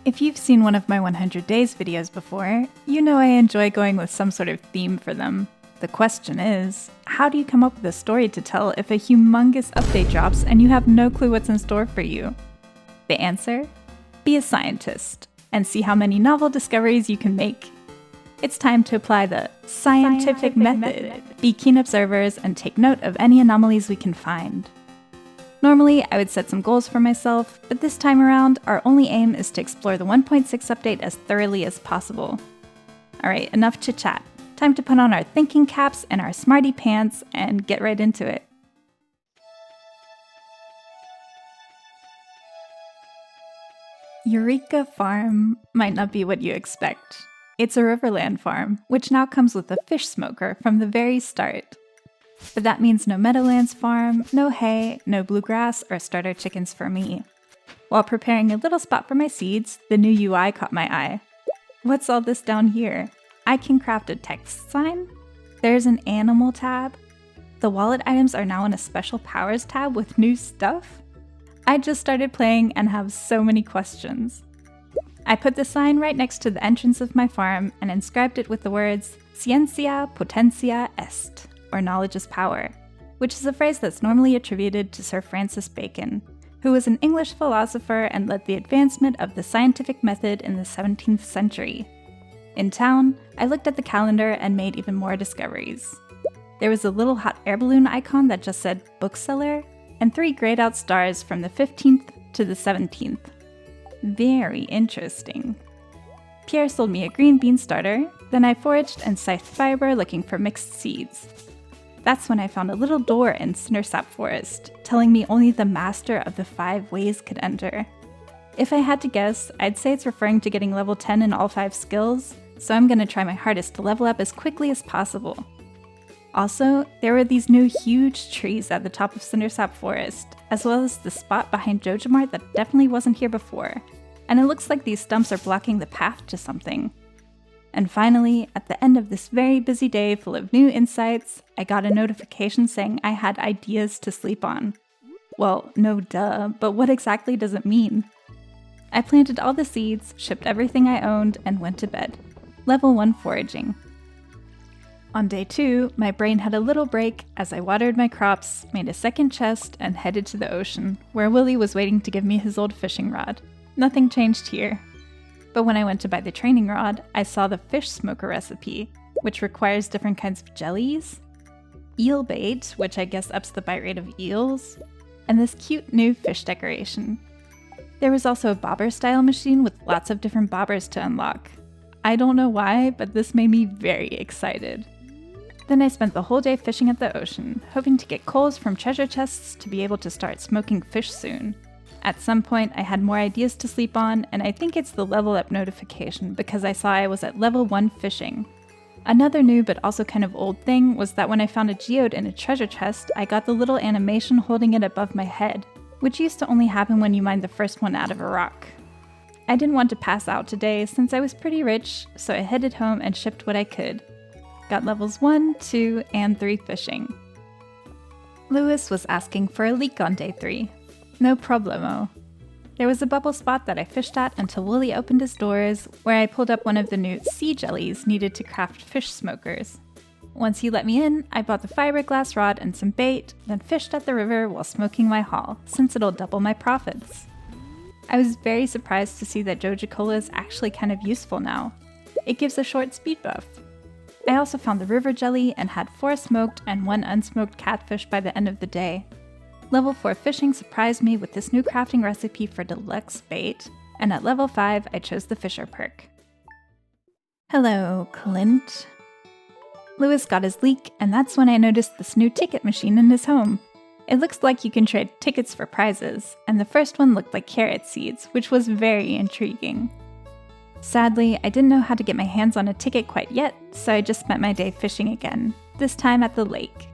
If you've seen one of my 100 Days videos before, you know I enjoy going with some sort of theme for them. The question is, how do you come up with a story to tell if a humongous update drops and you have no clue what's in store for you? The answer? Be a scientist, and see how many novel discoveries you can make. It's time to apply the scientific method. Be keen observers and take note of any anomalies we can find. Normally, I would set some goals for myself, but this time around, our only aim is to explore the 1.6 update as thoroughly as possible. Alright, enough chit-chat. Time to put on our thinking caps and our smarty pants and get right into it. Eureka Farm might not be what you expect. It's a Riverland farm, which now comes with a fish smoker from the very start. But that means no Meadowlands farm, no hay, no bluegrass, or starter chickens for me. While preparing a little spot for my seeds, the new UI caught my eye. What's all this down here? I can craft a text sign? There's an animal tab? The wallet items are now in a special powers tab with new stuff? I just started playing and have so many questions. I put the sign right next to the entrance of my farm and inscribed it with the words Scientia Potentia Est, or knowledge is power, which is a phrase that's normally attributed to Sir Francis Bacon, who was an English philosopher and led the advancement of the scientific method in the 17th century. In town, I looked at the calendar and made even more discoveries. There was a little hot air balloon icon that just said bookseller, and 3 grayed out stars from the 15th to the 17th. Very interesting. Pierre sold me a green bean starter, then I foraged and scythed fiber looking for mixed seeds. That's when I found a little door in Cindersap Forest, telling me only the master of the 5 ways could enter. If I had to guess, I'd say it's referring to getting level 10 in all 5 skills, so I'm gonna try my hardest to level up as quickly as possible. Also, there were these new huge trees at the top of Cindersap Forest, as well as the spot behind Joja Mart that definitely wasn't here before, and it looks like these stumps are blocking the path to something. And finally, at the end of this very busy day full of new insights, I got a notification saying I had ideas to sleep on. Well, no duh, but what exactly does it mean? I planted all the seeds, shipped everything I owned, and went to bed. Level 1 foraging. On day 2, my brain had a little break as I watered my crops, made a second chest, and headed to the ocean, where Willie was waiting to give me his old fishing rod. Nothing changed here. But when I went to buy the training rod, I saw the fish smoker recipe, which requires different kinds of jellies, eel bait, which I guess ups the bite rate of eels, and this cute new fish decoration. There was also a bobber-style machine with lots of different bobbers to unlock. I don't know why, but this made me very excited. Then I spent the whole day fishing at the ocean, hoping to get coals from treasure chests to be able to start smoking fish soon. At some point, I had more ideas to sleep on, and I think it's the level up notification because I saw I was at level 1 fishing. Another new but also kind of old thing was that when I found a geode in a treasure chest, I got the little animation holding it above my head, which used to only happen when you mined the first one out of a rock. I didn't want to pass out today since I was pretty rich, so I headed home and shipped what I could. Got levels 1, 2, and 3 fishing. Lewis was asking for a leek on day 3. No problemo. There was a bubble spot that I fished at until Willie opened his doors, where I pulled up one of the new sea jellies needed to craft fish smokers. Once he let me in, I bought the fiberglass rod and some bait, then fished at the river while smoking my haul, since it'll double my profits. I was very surprised to see that Joja Cola is actually kind of useful now. It gives a short speed buff. I also found the river jelly and had 4 smoked and 1 unsmoked catfish by the end of the day. Level 4 fishing surprised me with this new crafting recipe for deluxe bait, and at level 5 I chose the Fisher perk. Hello, Clint. Lewis got his leek, and that's when I noticed this new ticket machine in his home. It looks like you can trade tickets for prizes, and the first one looked like carrot seeds, which was very intriguing. Sadly, I didn't know how to get my hands on a ticket quite yet, so I just spent my day fishing again, this time at the lake.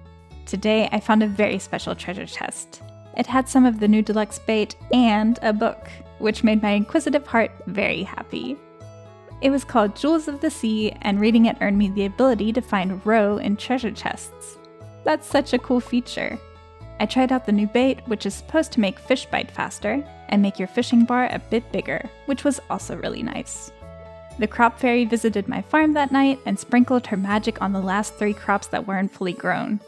Today, I found a very special treasure chest. It had some of the new deluxe bait and a book, which made my inquisitive heart very happy. It was called Jewels of the Sea, and reading it earned me the ability to find roe in treasure chests. That's such a cool feature. I tried out the new bait, which is supposed to make fish bite faster, and make your fishing bar a bit bigger, which was also really nice. The crop fairy visited my farm that night and sprinkled her magic on the last 3 crops that weren't fully grown.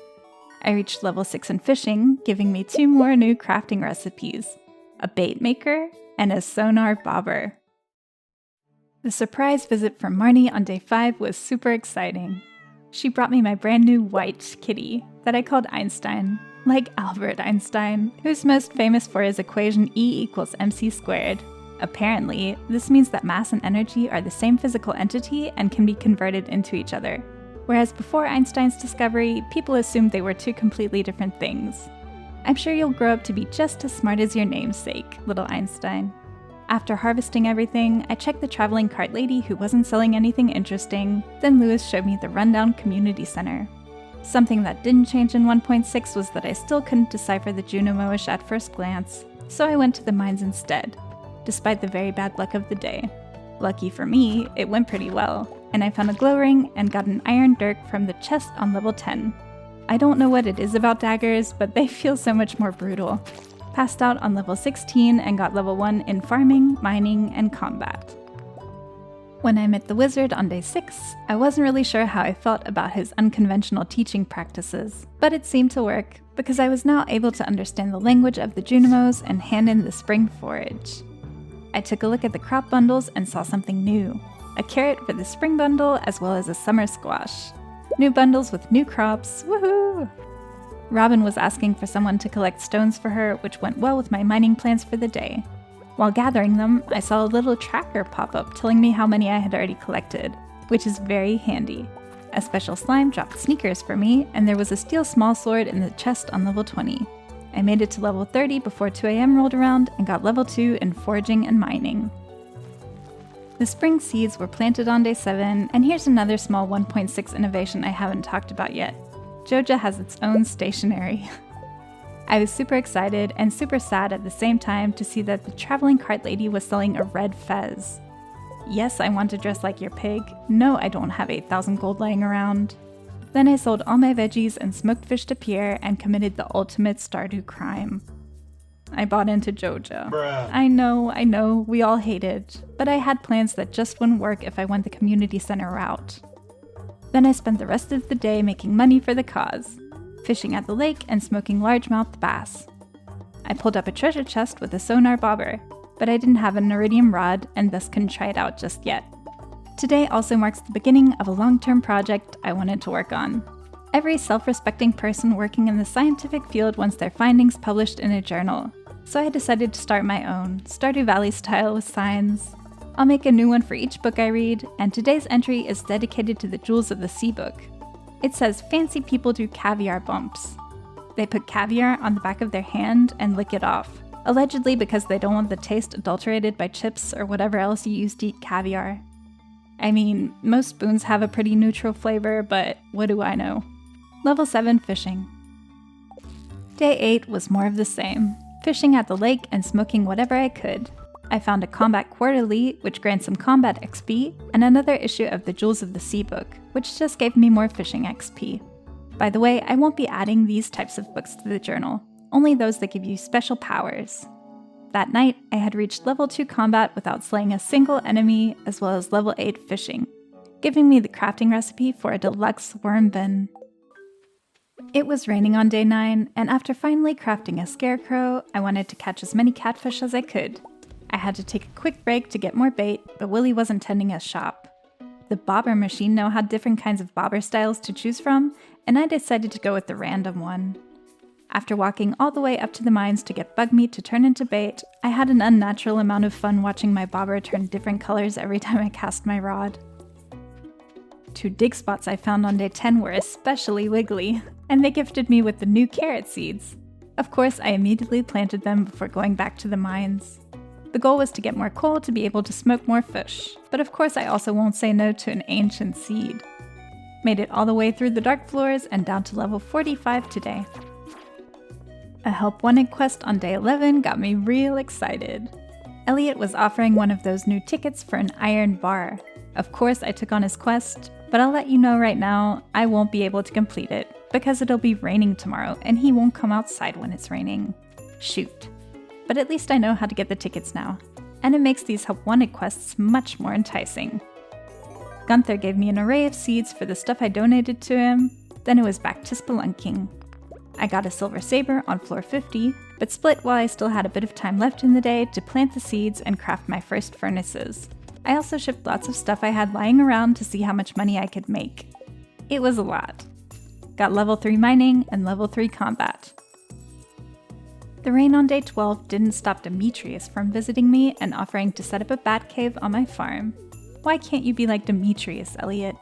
I reached level 6 in fishing, giving me 2 more new crafting recipes, a bait maker and a sonar bobber. The surprise visit from Marnie on day 5 was super exciting. She brought me my brand new white kitty that I called Einstein, like Albert Einstein, who's most famous for his equation E equals mc squared. Apparently, this means that mass and energy are the same physical entity and can be converted into each other. Whereas before Einstein's discovery, people assumed they were 2 completely different things. I'm sure you'll grow up to be just as smart as your namesake, little Einstein. After harvesting everything, I checked the traveling cart lady who wasn't selling anything interesting, then Lewis showed me the rundown community center. Something that didn't change in 1.6 was that I still couldn't decipher the Junomoish at first glance, so I went to the mines instead, despite the very bad luck of the day. Lucky for me, it went pretty well, and I found a glow ring and got an iron dirk from the chest on level 10. I don't know what it is about daggers, but they feel so much more brutal. Passed out on level 16 and got level 1 in farming, mining, and combat. When I met the wizard on day 6, I wasn't really sure how I felt about his unconventional teaching practices, but it seemed to work, because I was now able to understand the language of the Junimos and hand in the spring forage. I took a look at the crop bundles and saw something new. A carrot for the spring bundle as well as a summer squash. New bundles with new crops, woohoo! Robin was asking for someone to collect stones for her, which went well with my mining plans for the day. While gathering them, I saw a little tracker pop up telling me how many I had already collected, which is very handy. A special slime dropped sneakers for me, and there was a steel small sword in the chest on level 20. I made it to level 30 before 2 AM rolled around and got level 2 in foraging and mining. The spring seeds were planted on day 7, and here's another small 1.6 innovation I haven't talked about yet. Joja has its own stationery. I was super excited and super sad at the same time to see that the traveling cart lady was selling a red fez. Yes, I want to dress like your pig. No, I don't have 8,000 gold lying around. Then I sold all my veggies and smoked fish to Pierre and committed the ultimate Stardew crime. I bought into Joja. Bruh. I know, we all hate it, but I had plans that just wouldn't work if I went the community center route. Then I spent the rest of the day making money for the cause, fishing at the lake and smoking largemouth bass. I pulled up a treasure chest with a sonar bobber, but I didn't have an iridium rod and thus couldn't try it out just yet. Today also marks the beginning of a long-term project I wanted to work on. Every self-respecting person working in the scientific field wants their findings published in a journal, so I decided to start my own, Stardew Valley style with signs. I'll make a new one for each book I read, and today's entry is dedicated to the Jewels of the Sea book. It says fancy people do caviar bumps. They put caviar on the back of their hand and lick it off, allegedly because they don't want the taste adulterated by chips or whatever else you use to eat caviar. I mean, most spoons have a pretty neutral flavor, but what do I know? Level 7 fishing. Day 8 was more of the same, fishing at the lake and smoking whatever I could. I found a Combat Quarterly, which grants some combat XP, and another issue of the Jewels of the Sea book, which just gave me more fishing XP. By the way, I won't be adding these types of books to the journal, only those that give you special powers. That night, I had reached level 2 combat without slaying a single enemy, as well as level 8 fishing, giving me the crafting recipe for a deluxe worm bin. It was raining on day 9, and after finally crafting a scarecrow, I wanted to catch as many catfish as I could. I had to take a quick break to get more bait, but Willie wasn't tending his shop. The bobber machine now had different kinds of bobber styles to choose from, and I decided to go with the random one. After walking all the way up to the mines to get bug meat to turn into bait, I had an unnatural amount of fun watching my bobber turn different colors every time I cast my rod. 2 dig spots I found on day 10 were especially wiggly, and they gifted me with the new carrot seeds. Of course, I immediately planted them before going back to the mines. The goal was to get more coal to be able to smoke more fish, but of course I also won't say no to an ancient seed. Made it all the way through the dark floors and down to level 45 today. A help wanted quest on day 11 got me real excited. Elliot was offering one of those new tickets for an iron bar. Of course I took on his quest, but I'll let you know right now, I won't be able to complete it. because it'll be raining tomorrow and he won't come outside when it's raining. Shoot. But at least I know how to get the tickets now, and it makes these help wanted quests much more enticing. Gunther gave me an array of seeds for the stuff I donated to him, then it was back to spelunking. I got a silver saber on floor 50, but split while I still had a bit of time left in the day to plant the seeds and craft my first furnaces. I also shipped lots of stuff I had lying around to see how much money I could make. It was a lot. Got level 3 mining and level 3 combat. The rain on day 12 didn't stop Demetrius from visiting me and offering to set up a bat cave on my farm. Why can't you be like Demetrius, Elliot?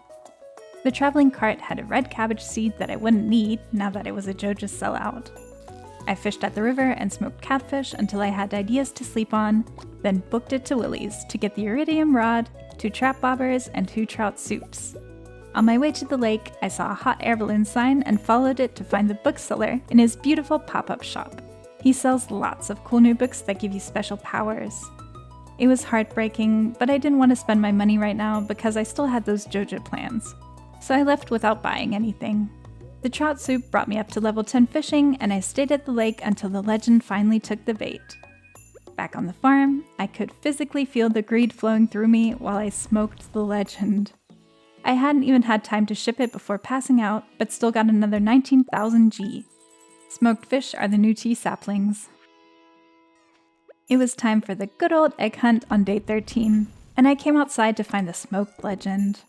The traveling cart had a red cabbage seed that I wouldn't need now that it was a Joja sellout. I fished at the river and smoked catfish until I had ideas to sleep on, then booked it to Willie's to get the iridium rod, 2 trap bobbers, and 2 trout soups. On my way to the lake, I saw a hot air balloon sign and followed it to find the bookseller in his beautiful pop-up shop. He sells lots of cool new books that give you special powers. It was heartbreaking, but I didn't want to spend my money right now because I still had those Joja plans. So I left without buying anything. The trout soup brought me up to level 10 fishing, and I stayed at the lake until the legend finally took the bait. Back on the farm, I could physically feel the greed flowing through me while I smoked the legend. I hadn't even had time to ship it before passing out, but still got another 19,000 G. Smoked fish are the new tea saplings. It was time for the good old egg hunt on day 13, and I came outside to find the smoked legend.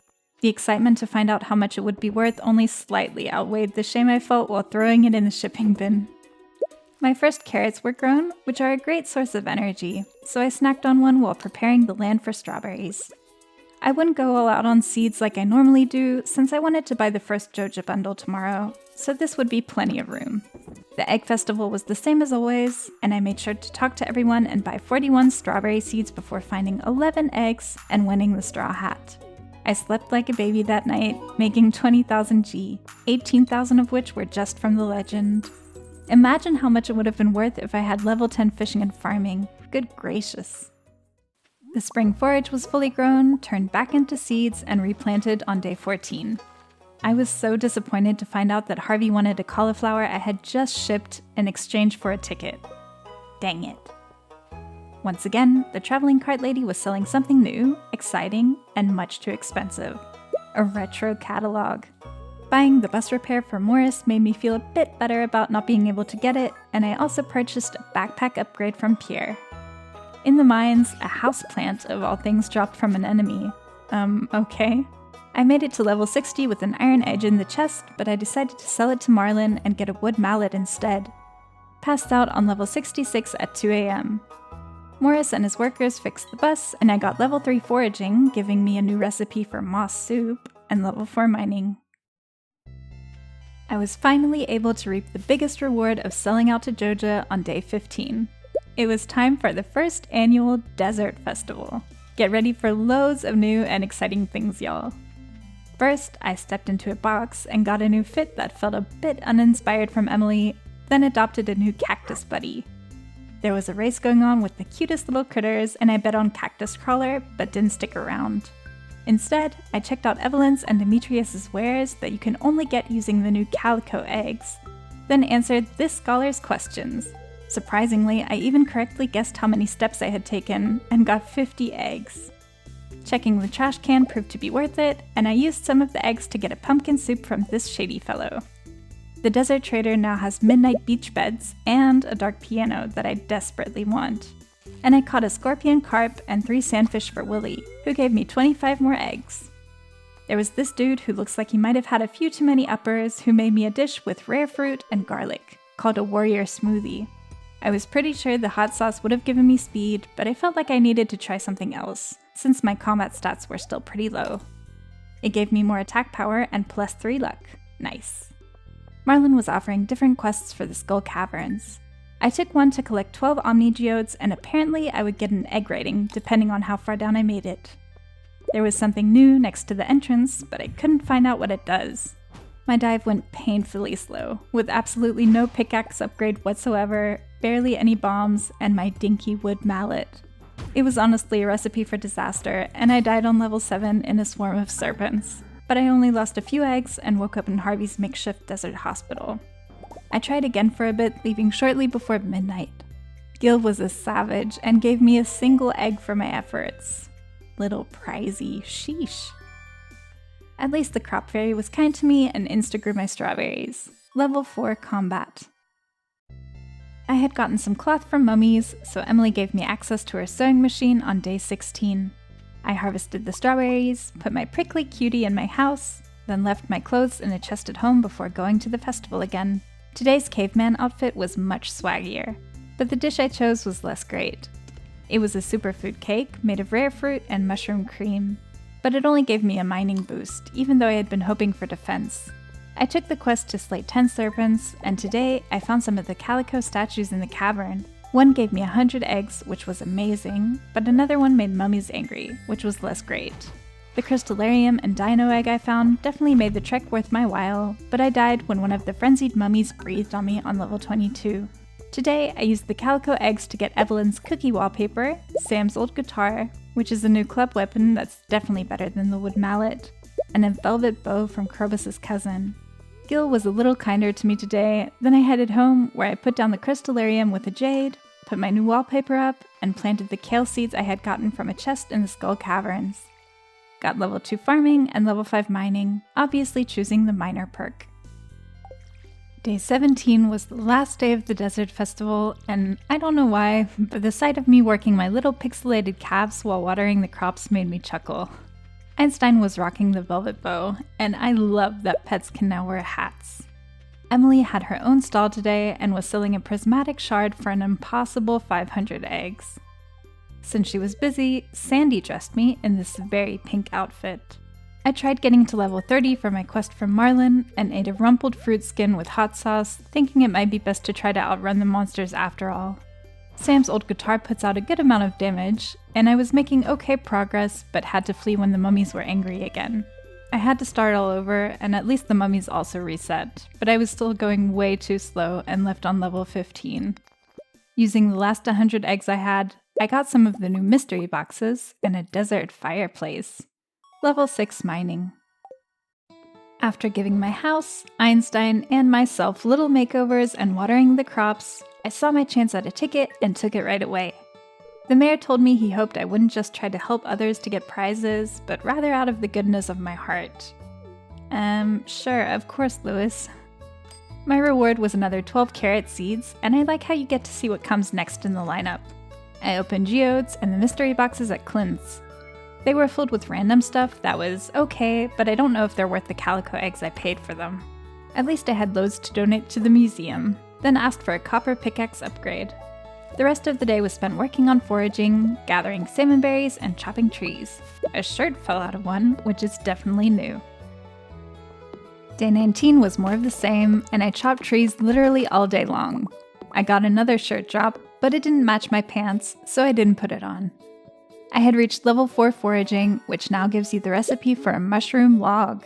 The excitement to find out how much it would be worth only slightly outweighed the shame I felt while throwing it in the shipping bin. My first carrots were grown, which are a great source of energy, so I snacked on one while preparing the land for strawberries. I wouldn't go all out on seeds like I normally do, since I wanted to buy the first Joja bundle tomorrow, so this would be plenty of room. The egg festival was the same as always, and I made sure to talk to everyone and buy 41 strawberry seeds before finding 11 eggs and winning the straw hat. I slept like a baby that night, making 20,000 G, 18,000 of which were just from the legend. Imagine how much it would have been worth if I had level 10 fishing and farming. Good gracious. The spring forage was fully grown, turned back into seeds, and replanted on day 14. I was so disappointed to find out that Harvey wanted a cauliflower I had just shipped in exchange for a ticket. Dang it. Once again, the traveling cart lady was selling something new, exciting, and much too expensive. A retro catalog. Buying the bus repair for Morris made me feel a bit better about not being able to get it, and I also purchased a backpack upgrade from Pierre. In the mines, a houseplant of all things dropped from an enemy. Okay. I made it to level 60 with an iron edge in the chest, but I decided to sell it to Marlin and get a wood mallet instead. Passed out on level 66 at 2 AM. Morris and his workers fixed the bus, and I got level 3 foraging, giving me a new recipe for moss soup, and level 4 mining. I was finally able to reap the biggest reward of selling out to Joja on day 15. It was time for the first annual Desert Festival. Get ready for loads of new and exciting things, y'all. First, I stepped into a box and got a new fit that felt a bit uninspired from Emily, then adopted a new cactus buddy. There was a race going on with the cutest little critters, and I bet on Cactus Crawler, but didn't stick around. Instead, I checked out Evelyn's and Demetrius's wares that you can only get using the new calico eggs, then answered this scholar's questions. Surprisingly, I even correctly guessed how many steps I had taken, and got 50 eggs. Checking the trash can proved to be worth it, and I used some of the eggs to get a pumpkin soup from this shady fellow. The desert trader now has midnight beach beds and a dark piano that I desperately want. And I caught a scorpion carp and 3 sandfish for Willie, who gave me 25 more eggs. There was this dude who looks like he might have had a few too many uppers who made me a dish with rare fruit and garlic, called a warrior smoothie. I was pretty sure the hot sauce would have given me speed, but I felt like I needed to try something else, since my combat stats were still pretty low. It gave me more attack power and plus 3 luck. Nice. Marlin was offering different quests for the Skull Caverns. I took one to collect 12 Omni Geodes, and apparently I would get an egg rating depending on how far down I made it. There was something new next to the entrance, but I couldn't find out what it does. My dive went painfully slow, with absolutely no pickaxe upgrade whatsoever, barely any bombs, and my dinky wood mallet. It was honestly a recipe for disaster, and I died on level 7 in a swarm of serpents. but I only lost a few eggs and woke up in Harvey's makeshift desert hospital. I tried again for a bit, leaving shortly before midnight. Gil was a savage and gave me a single egg for my efforts. Little prizey, sheesh. At least the crop fairy was kind to me and insta-grew my strawberries. Level 4 combat. I had gotten some cloth from mummies, so Emily gave me access to her sewing machine on day 16. I harvested the strawberries, put my prickly cutie in my house, then left my clothes in a chest at home before going to the festival again. Today's caveman outfit was much swaggier, but the dish I chose was less great. It was a superfood cake made of rare fruit and mushroom cream, but it only gave me a mining boost, even though I had been hoping for defense. I took the quest to slay 10 serpents, and today I found some of the calico statues in the cavern. One gave me 100 eggs, which was amazing, but another one made mummies angry, which was less great. The crystallarium and dino egg I found definitely made the trek worth my while, but I died when one of the frenzied mummies breathed on me on level 22. Today, I used the calico eggs to get Evelyn's cookie wallpaper, Sam's old guitar, which is a new club weapon that's definitely better than the wood mallet, and a velvet bow from Krobus's cousin. Gil was a little kinder to me today, then I headed home where I put down the crystallarium with a jade, put my new wallpaper up, and planted the kale seeds I had gotten from a chest in the Skull Caverns. Got level 2 farming and level 5 mining, obviously choosing the miner perk. Day 17 was the last day of the desert festival, and I don't know why, but the sight of me working my little pixelated calves while watering the crops made me chuckle. Einstein was rocking the velvet bow, and I love that pets can now wear hats. Emily had her own stall today and was selling a prismatic shard for an impossible 500 eggs. Since she was busy, Sandy dressed me in this very pink outfit. I tried getting to level 30 for my quest from Marlin and ate a rumpled fruit skin with hot sauce, thinking it might be best to try to outrun the monsters after all. Sam's old guitar puts out a good amount of damage, and I was making okay progress but had to flee when the mummies were angry again. I had to start all over, and at least the mummies also reset, but I was still going way too slow and left on level 15. Using the last 100 eggs I had, I got some of the new mystery boxes and a desert fireplace. Level 6 mining. After giving my house, Einstein, and myself little makeovers and watering the crops, I saw my chance at a ticket and took it right away. The mayor told me he hoped I wouldn't just try to help others to get prizes, but rather out of the goodness of my heart. Sure, of course, Lewis. My reward was another 12 carrot seeds, and I like how you get to see what comes next in the lineup. I opened geodes and the mystery boxes at Clint's. They were filled with random stuff that was okay, but I don't know if they're worth the calico eggs I paid for them. At least I had loads to donate to the museum, then asked for a copper pickaxe upgrade. The rest of the day was spent working on foraging, gathering salmon berries, and chopping trees. A shirt fell out of one, which is definitely new. Day 19 was more of the same, and I chopped trees literally all day long. I got another shirt drop, but it didn't match my pants, so I didn't put it on. I had reached level 4 foraging, which now gives you the recipe for a mushroom log.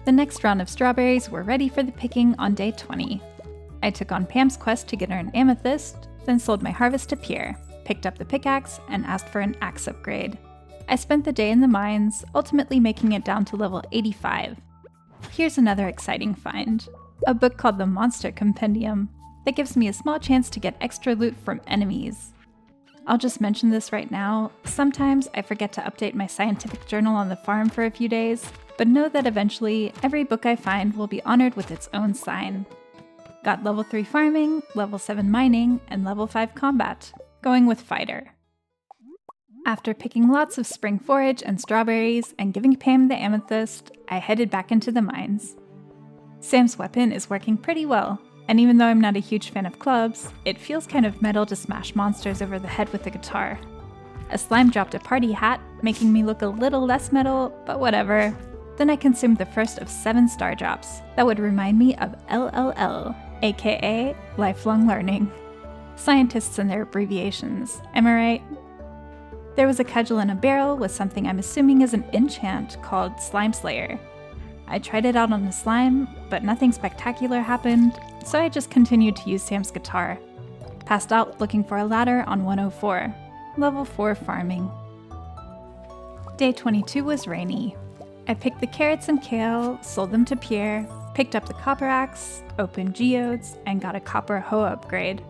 The next round of strawberries were ready for the picking on day 20. I took on Pam's quest to get her an amethyst, then sold my harvest to Pierre, picked up the pickaxe, and asked for an axe upgrade. I spent the day in the mines, ultimately making it down to level 85. Here's another exciting find, a book called the Monster Compendium that gives me a small chance to get extra loot from enemies. I'll just mention this right now, sometimes I forget to update my scientific journal on the farm for a few days, but know that eventually every book I find will be honored with its own sign. Got level 3 farming, level 7 mining, and level 5 combat, going with fighter. After picking lots of spring forage and strawberries and giving Pam the amethyst, I headed back into the mines. Sam's weapon is working pretty well, and even though I'm not a huge fan of clubs, it feels kind of metal to smash monsters over the head with the guitar. A slime dropped a party hat, making me look a little less metal, but whatever. Then I consumed the first of 7 star drops that would remind me of LLL, aka lifelong learning. Scientists and their abbreviations, am I right? There was a cudgel in a barrel with something I'm assuming is an enchant called Slime Slayer. I tried it out on the slime, but nothing spectacular happened, so I just continued to use Sam's guitar. Passed out looking for a ladder on 104, level 4 farming. Day 22 was rainy. I picked the carrots and kale, sold them to Pierre, picked up the copper axe, opened geodes, and got a copper hoe upgrade.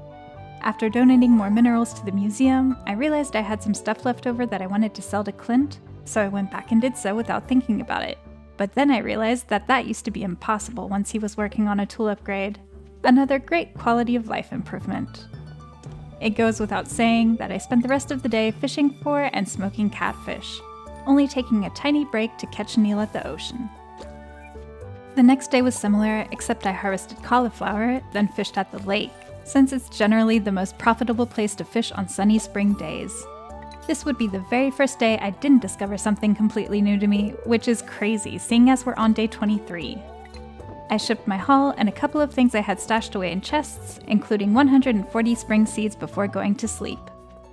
After donating more minerals to the museum, I realized I had some stuff left over that I wanted to sell to Clint, so I went back and did so without thinking about it. But then I realized that used to be impossible once he was working on a tool upgrade. Another great quality of life improvement. It goes without saying that I spent the rest of the day fishing for and smoking catfish, only taking a tiny break to catch an eel at the ocean. The next day was similar, except I harvested cauliflower, then fished at the lake, since it's generally the most profitable place to fish on sunny spring days. This would be the very first day I didn't discover something completely new to me, which is crazy, seeing as we're on day 23. I shipped my haul and a couple of things I had stashed away in chests, including 140 spring seeds before going to sleep,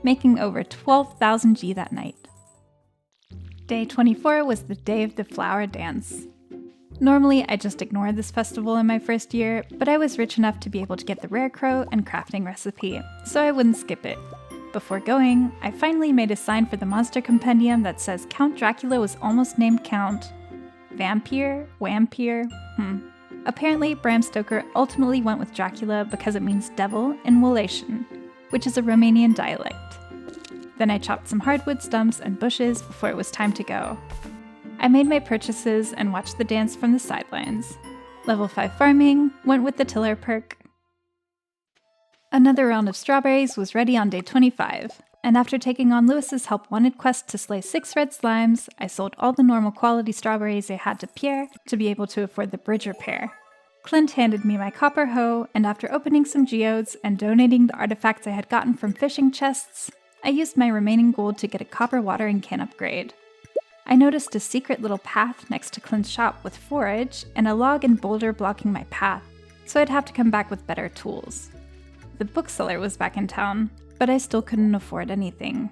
making over 12,000 G that night. Day 24 was the day of the flower dance. Normally, I just ignore this festival in my first year, but I was rich enough to be able to get the rare crow and crafting recipe, so I wouldn't skip it. Before going, I finally made a sign for the monster compendium that says Count Dracula was almost named Count Vampire? Apparently, Bram Stoker ultimately went with Dracula because it means devil in Walatian, which is a Romanian dialect. Then I chopped some hardwood stumps and bushes before it was time to go. I made my purchases and watched the dance from the sidelines. Level 5 farming, went with the tiller perk. Another round of strawberries was ready on day 25, and after taking on Lewis's help wanted quest to slay 6 red slimes, I sold all the normal quality strawberries I had to Pierre to be able to afford the bridge repair. Clint handed me my copper hoe, and after opening some geodes and donating the artifacts I had gotten from fishing chests, I used my remaining gold to get a copper watering can upgrade. I noticed a secret little path next to Clint's shop with forage and a log and boulder blocking my path, so I'd have to come back with better tools. The bookseller was back in town, but I still couldn't afford anything.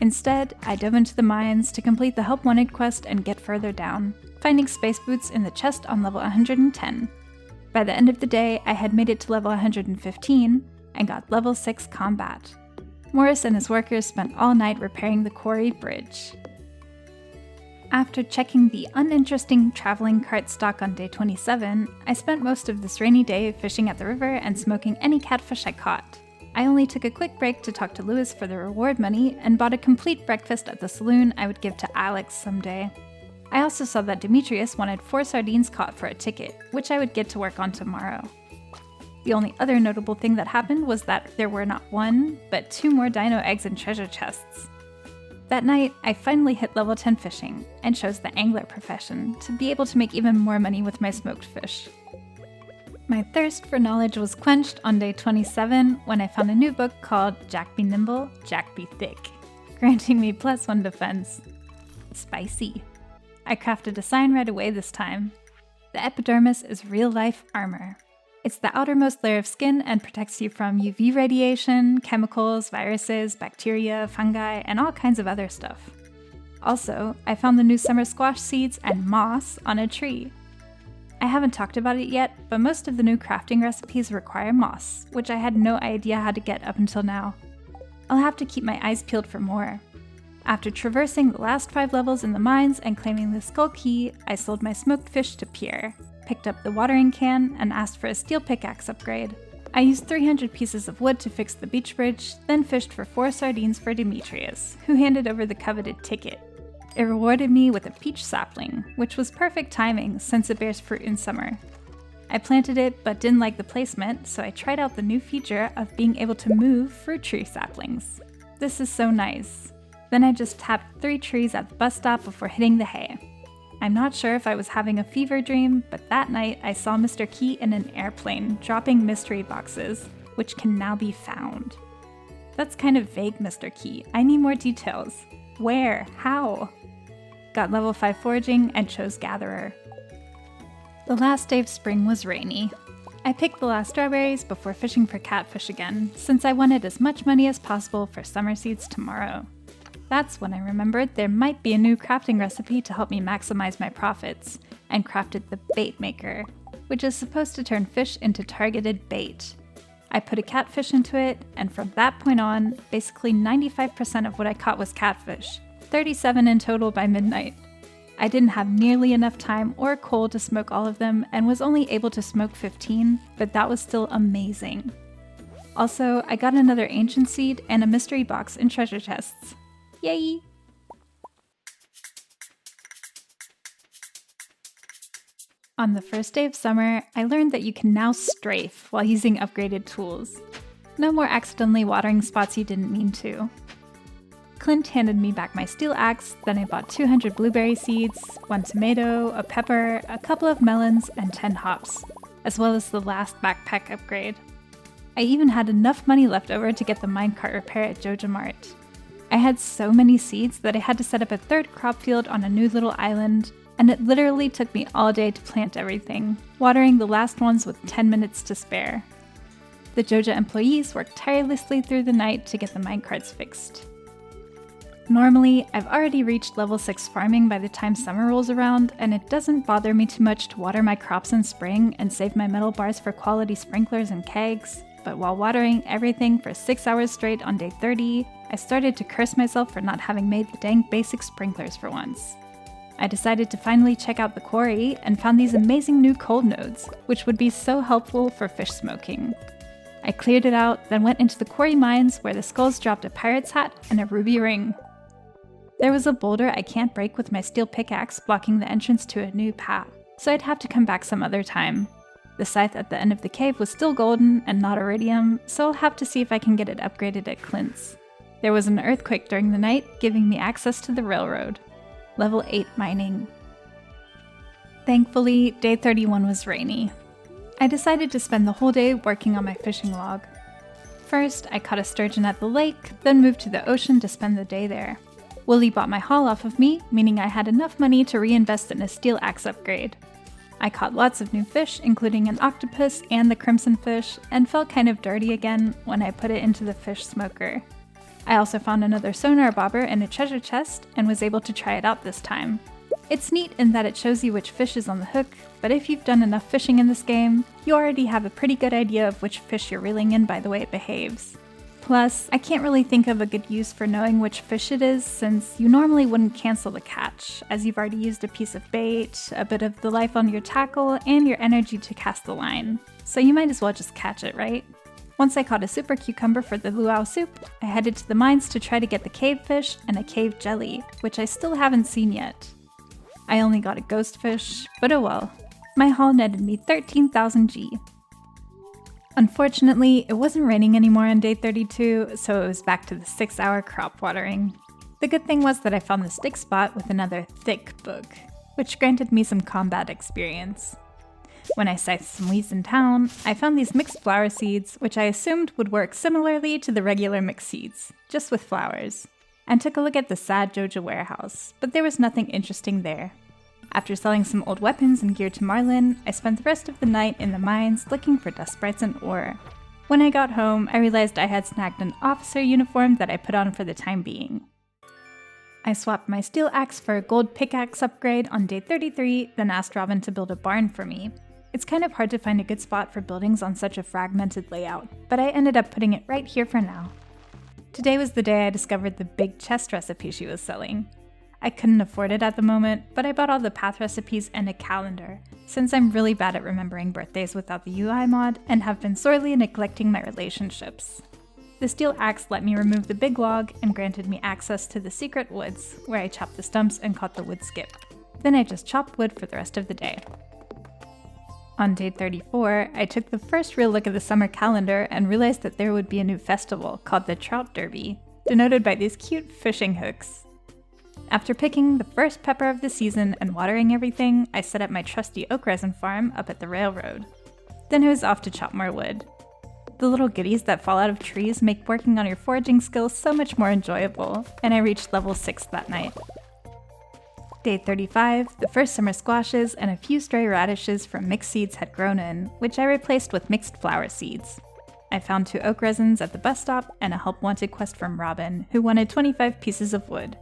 Instead, I dove into the mines to complete the Help Wanted quest and get further down, finding space boots in the chest on level 110. By the end of the day, I had made it to level 115 and got level 6 combat. Morris and his workers spent all night repairing the quarry bridge. After checking the uninteresting traveling cart stock on day 27, I spent most of this rainy day fishing at the river and smoking any catfish I caught. I only took a quick break to talk to Lewis for the reward money and bought a complete breakfast at the saloon I would give to Alex someday. I also saw that Demetrius wanted 4 sardines caught for a ticket, which I would get to work on tomorrow. The only other notable thing that happened was that there were not 1, but 2 more dino eggs in treasure chests. That night, I finally hit level 10 fishing, and chose the angler profession to be able to make even more money with my smoked fish. My thirst for knowledge was quenched on day 27 when I found a new book called Jack Be Nimble, Jack Be Thick, granting me +1 defense. Spicy. I crafted a sign right away this time. The epidermis is real-life armor. It's the outermost layer of skin and protects you from UV radiation, chemicals, viruses, bacteria, fungi, and all kinds of other stuff. Also, I found the new summer squash seeds and moss on a tree. I haven't talked about it yet, but most of the new crafting recipes require moss, which I had no idea how to get up until now. I'll have to keep my eyes peeled for more. After traversing the last 5 levels in the mines and claiming the skull key, I sold my smoked fish to Pierre, picked up the watering can, and asked for a steel pickaxe upgrade. I used 300 pieces of wood to fix the beach bridge, then fished for 4 sardines for Demetrius, who handed over the coveted ticket. It rewarded me with a peach sapling, which was perfect timing since it bears fruit in summer. I planted it but didn't like the placement, so I tried out the new feature of being able to move fruit tree saplings. This is so nice. Then I just tapped 3 trees at the bus stop before hitting the hay. I'm not sure if I was having a fever dream, but that night I saw Mr. Key in an airplane dropping mystery boxes, which can now be found. That's kind of vague, Mr. Key. I need more details. Where? How? Got level 5 foraging and chose Gatherer. The last day of spring was rainy. I picked the last strawberries before fishing for catfish again, since I wanted as much money as possible for summer seeds tomorrow. That's when I remembered there might be a new crafting recipe to help me maximize my profits, and crafted the bait maker, which is supposed to turn fish into targeted bait. I put a catfish into it, and from that point on, basically 95% of what I caught was catfish, 37 in total by midnight. I didn't have nearly enough time or coal to smoke all of them and was only able to smoke 15, but that was still amazing. Also, I got another ancient seed and a mystery box in treasure chests. Yay! On the first day of summer, I learned that you can now strafe while using upgraded tools. No more accidentally watering spots you didn't mean to. Clint handed me back my steel axe, then I bought 200 blueberry seeds, 1 tomato, a pepper, a couple of melons, and 10 hops, as well as the last backpack upgrade. I even had enough money left over to get the minecart repair at Joja Mart. I had so many seeds that I had to set up a third crop field on a new little island, and it literally took me all day to plant everything, watering the last ones with 10 minutes to spare. The Joja employees worked tirelessly through the night to get the minecarts fixed. Normally, I've already reached level 6 farming by the time summer rolls around, and it doesn't bother me too much to water my crops in spring and save my metal bars for quality sprinklers and kegs, but while watering everything for 6 hours straight on day 30, I started to curse myself for not having made the dang basic sprinklers for once. I decided to finally check out the quarry and found these amazing new coal nodes, which would be so helpful for fish smoking. I cleared it out, then went into the quarry mines where the skulls dropped a pirate's hat and a ruby ring. There was a boulder I can't break with my steel pickaxe blocking the entrance to a new path, so I'd have to come back some other time. The scythe at the end of the cave was still golden and not iridium, so I'll have to see if I can get it upgraded at Clint's. There was an earthquake during the night, giving me access to the railroad. Level 8 mining. Thankfully, day 31 was rainy. I decided to spend the whole day working on my fishing log. First, I caught a sturgeon at the lake, then moved to the ocean to spend the day there. Willie bought my haul off of me, meaning I had enough money to reinvest in a steel axe upgrade. I caught lots of new fish, including an octopus and the crimson fish, and felt kind of dirty again when I put it into the fish smoker. I also found another sonar bobber in a treasure chest and was able to try it out this time. It's neat in that it shows you which fish is on the hook, but if you've done enough fishing in this game, you already have a pretty good idea of which fish you're reeling in by the way it behaves. Plus, I can't really think of a good use for knowing which fish it is since you normally wouldn't cancel the catch, as you've already used a piece of bait, a bit of the life on your tackle, and your energy to cast the line. So you might as well just catch it, right? Once I caught a super cucumber for the luau soup, I headed to the mines to try to get the cave fish and a cave jelly, which I still haven't seen yet. I only got a ghost fish, but oh well. My haul netted me 13,000 G. Unfortunately, it wasn't raining anymore on day 32, so it was back to the 6-hour crop watering. The good thing was that I found the stick spot with another thick book, which granted me some combat experience. When I scythed some weeds in town, I found these mixed flower seeds, which I assumed would work similarly to the regular mixed seeds, just with flowers, and took a look at the sad Joja warehouse, but there was nothing interesting there. After selling some old weapons and gear to Marlin, I spent the rest of the night in the mines looking for dust sprites and ore. When I got home, I realized I had snagged an officer uniform that I put on for the time being. I swapped my steel axe for a gold pickaxe upgrade on day 33, then asked Robin to build a barn for me. It's kind of hard to find a good spot for buildings on such a fragmented layout, but I ended up putting it right here for now. Today was the day I discovered the big chest recipe she was selling. I couldn't afford it at the moment, but I bought all the path recipes and a calendar, since I'm really bad at remembering birthdays without the UI mod and have been sorely neglecting my relationships. The steel axe let me remove the big log and granted me access to the secret woods, where I chopped the stumps and caught the wood skip. Then I just chopped wood for the rest of the day. On day 34, I took the first real look at the summer calendar and realized that there would be a new festival called the Trout Derby, denoted by these cute fishing hooks. After picking the first pepper of the season and watering everything, I set up my trusty oak resin farm up at the railroad. Then I was off to chop more wood. The little goodies that fall out of trees make working on your foraging skills so much more enjoyable, and I reached level 6 that night. Day 35, the first summer squashes and a few stray radishes from mixed seeds had grown in, which I replaced with mixed flower seeds. I found 2 oak resins at the bus stop and a help wanted quest from Robin, who wanted 25 pieces of wood.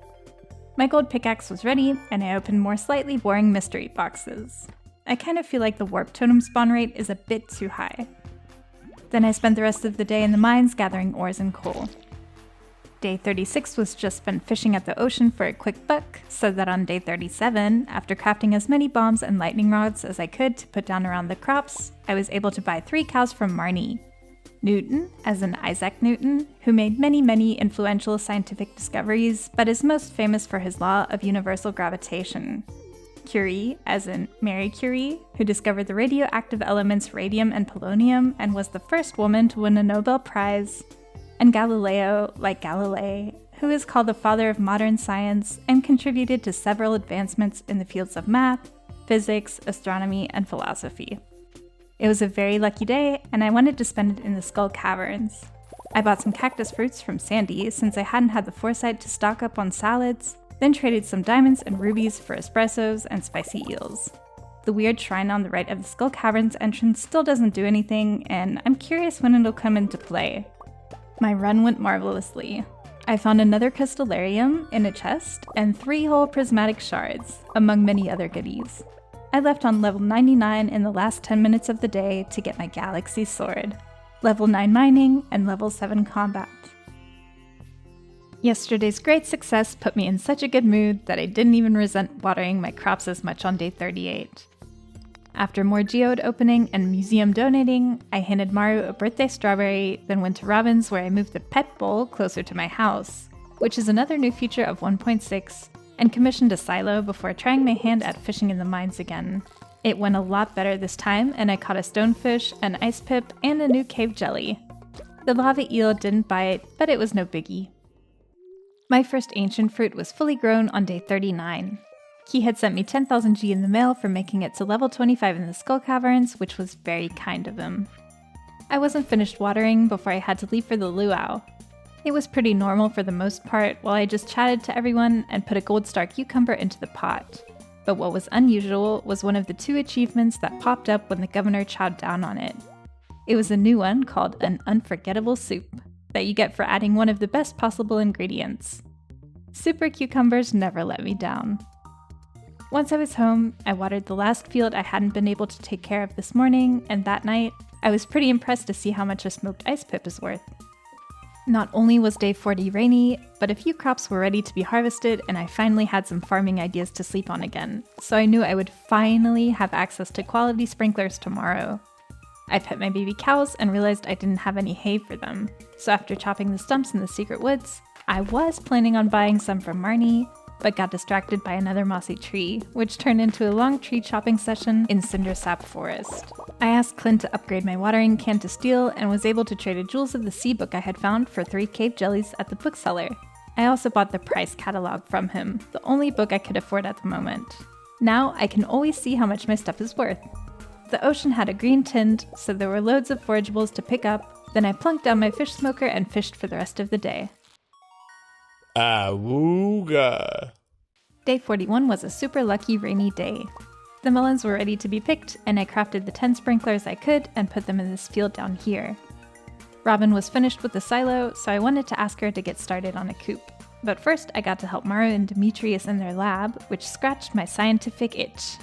My gold pickaxe was ready, and I opened more slightly boring mystery boxes. I kind of feel like the warp totem spawn rate is a bit too high. Then I spent the rest of the day in the mines gathering ores and coal. Day 36 was just spent fishing at the ocean for a quick buck, so that on day 37, after crafting as many bombs and lightning rods as I could to put down around the crops, I was able to buy 3 cows from Marnie. Newton, as in Isaac Newton, who made many influential scientific discoveries, but is most famous for his law of universal gravitation. Curie, as in Marie Curie, who discovered the radioactive elements radium and polonium and was the first woman to win a Nobel Prize. And Galileo, like Galilei, who is called the father of modern science and contributed to several advancements in the fields of math, physics, astronomy, and philosophy. It was a very lucky day, and I wanted to spend it in the Skull Caverns. I bought some cactus fruits from Sandy since I hadn't had the foresight to stock up on salads, then traded some diamonds and rubies for espressos and spicy eels. The weird shrine on the right of the Skull Caverns entrance still doesn't do anything, and I'm curious when it'll come into play. My run went marvelously. I found another crystallarium in a chest and 3 whole prismatic shards, among many other goodies. I left on level 99 in the last 10 minutes of the day to get my galaxy sword, level 9 mining, and level 7 combat. Yesterday's great success put me in such a good mood that I didn't even resent watering my crops as much on day 38. After more geode opening and museum donating, I handed Maru a birthday strawberry, then went to Robin's where I moved the pet bowl closer to my house, which is another new feature of 1.6, and commissioned a silo before trying my hand at fishing in the mines again. It went a lot better this time, and I caught a stonefish, an ice pip, and a new cave jelly. The lava eel didn't bite, but it was no biggie. My first ancient fruit was fully grown on day 39. He had sent me 10,000 G in the mail for making it to level 25 in the Skull Caverns, which was very kind of him. I wasn't finished watering before I had to leave for the Luau. It was pretty normal for the most part while I just chatted to everyone and put a gold star cucumber into the pot. But what was unusual was one of the 2 achievements that popped up when the governor chowed down on it. It was a new one called an unforgettable soup that you get for adding one of the best possible ingredients. Super cucumbers never let me down. Once I was home, I watered the last field I hadn't been able to take care of this morning, and that night, I was pretty impressed to see how much a smoked ice pip is worth. Not only was day 40 rainy, but a few crops were ready to be harvested and I finally had some farming ideas to sleep on again, so I knew I would finally have access to quality sprinklers tomorrow. I pet my baby cows and realized I didn't have any hay for them, so after chopping the stumps in the secret woods, I was planning on buying some from Marnie, but got distracted by another mossy tree, which turned into a long tree chopping session in Cindersap Forest. I asked Clint to upgrade my watering can to steel and was able to trade a Jewels of the Sea book I had found for 3 cave jellies at the bookseller. I also bought the price catalog from him, the only book I could afford at the moment. Now I can always see how much my stuff is worth. The ocean had a green tint, so there were loads of forageables to pick up, then I plunked down my fish smoker and fished for the rest of the day. Awooga. Day 41 was a super lucky rainy day. The melons were ready to be picked, and I crafted the 10 sprinklers I could and put them in this field down here. Robin was finished with the silo, so I wanted to ask her to get started on a coop. But first I got to help Maru and Demetrius in their lab, which scratched my scientific itch.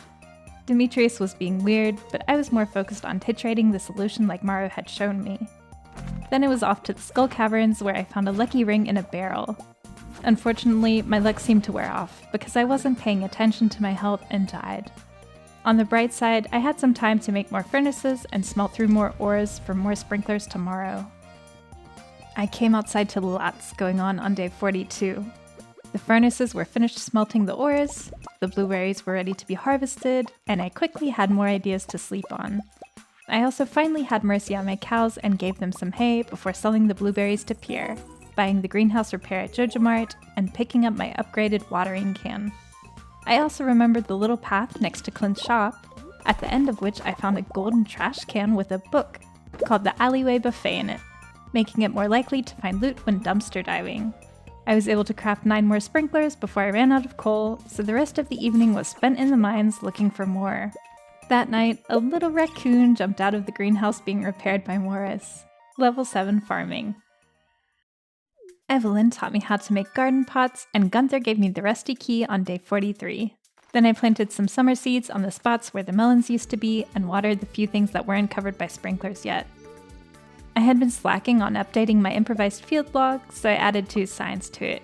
Demetrius was being weird, but I was more focused on titrating the solution like Maru had shown me. Then it was off to the Skull Caverns where I found a lucky ring in a barrel. Unfortunately, my luck seemed to wear off because I wasn't paying attention to my health and died. On the bright side, I had some time to make more furnaces and smelt through more ores for more sprinklers tomorrow. I came outside to lots going on day 42. The furnaces were finished smelting the ores, the blueberries were ready to be harvested, and I quickly had more ideas to sleep on. I also finally had mercy on my cows and gave them some hay before selling the blueberries to Pierre, buying the greenhouse repair at Joja Mart, and picking up my upgraded watering can. I also remembered the little path next to Clint's shop, at the end of which I found a golden trash can with a book called The Alleyway Buffet in it, making it more likely to find loot when dumpster diving. I was able to craft 9 more sprinklers before I ran out of coal, so the rest of the evening was spent in the mines looking for more. That night, a little raccoon jumped out of the greenhouse being repaired by Morris. Level 7 farming. Evelyn taught me how to make garden pots, and Gunther gave me the rusty key on day 43. Then I planted some summer seeds on the spots where the melons used to be and watered the few things that weren't covered by sprinklers yet. I had been slacking on updating my improvised field log, so I added 2 signs to it.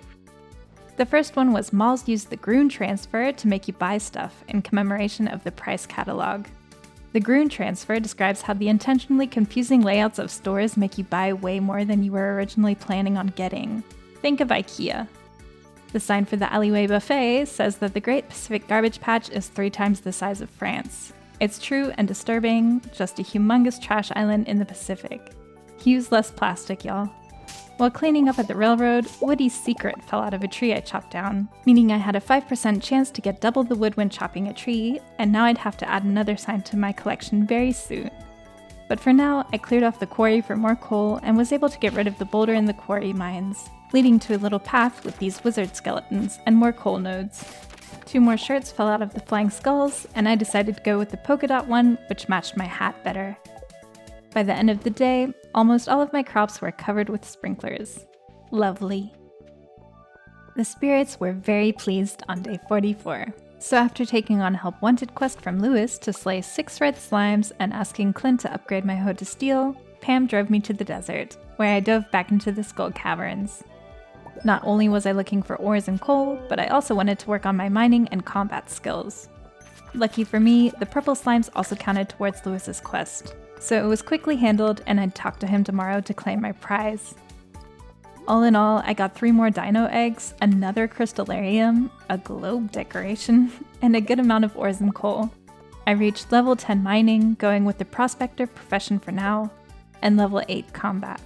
The first one was malls use the Groon transfer to make you buy stuff in commemoration of the price catalog. The Groon transfer describes how the intentionally confusing layouts of stores make you buy way more than you were originally planning on getting. Think of IKEA. The sign for the alleyway buffet says that the Great Pacific Garbage Patch is 3 times the size of France. It's true and disturbing, just a humongous trash island in the Pacific. Use less plastic, y'all. While cleaning up at the railroad, Woody's secret fell out of a tree I chopped down, meaning I had a 5% chance to get double the wood when chopping a tree, and now I'd have to add another sign to my collection very soon. But for now, I cleared off the quarry for more coal and was able to get rid of the boulder in the quarry mines, leading to a little path with these wizard skeletons and more coal nodes. 2 more shirts fell out of the flying skulls, and I decided to go with the polka dot one, which matched my hat better. By the end of the day, almost all of my crops were covered with sprinklers. Lovely. The spirits were very pleased on day 44, so after taking on a Help Wanted quest from Lewis to slay 6 red slimes and asking Clint to upgrade my hoe to steel, Pam drove me to the desert, where I dove back into the skull caverns. Not only was I looking for ores and coal, but I also wanted to work on my mining and combat skills. Lucky for me, the purple slimes also counted towards Lewis's quest, so it was quickly handled and I'd talk to him tomorrow to claim my prize. All in all, I got 3 more dino eggs, another crystallarium, a globe decoration, and a good amount of ores and coal. I reached level 10 mining, going with the prospector profession for now, and level 8 combat.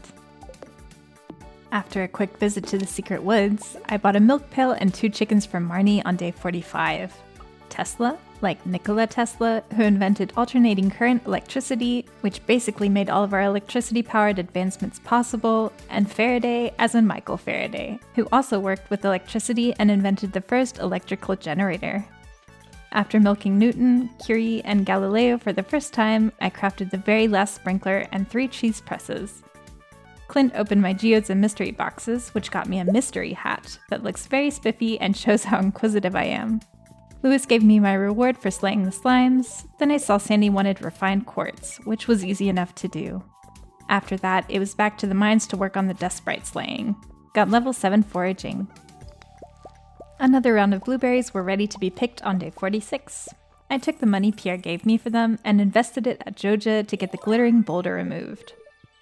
After a quick visit to the secret woods, I bought a milk pail and 2 chickens from Marnie on day 45. Tesla, like Nikola Tesla, who invented alternating current electricity, which basically made all of our electricity-powered advancements possible, and Faraday, as in Michael Faraday, who also worked with electricity and invented the first electrical generator. After milking Newton, Curie, and Galileo for the first time, I crafted the very last sprinkler and 3 cheese presses. Clint opened my geodes and mystery boxes, which got me a mystery hat that looks very spiffy and shows how inquisitive I am. Lewis gave me my reward for slaying the slimes, then I saw Sandy wanted refined quartz, which was easy enough to do. After that, it was back to the mines to work on the dust sprite slaying. Got level 7 foraging. Another round of blueberries were ready to be picked on day 46. I took the money Pierre gave me for them and invested it at Joja to get the glittering boulder removed.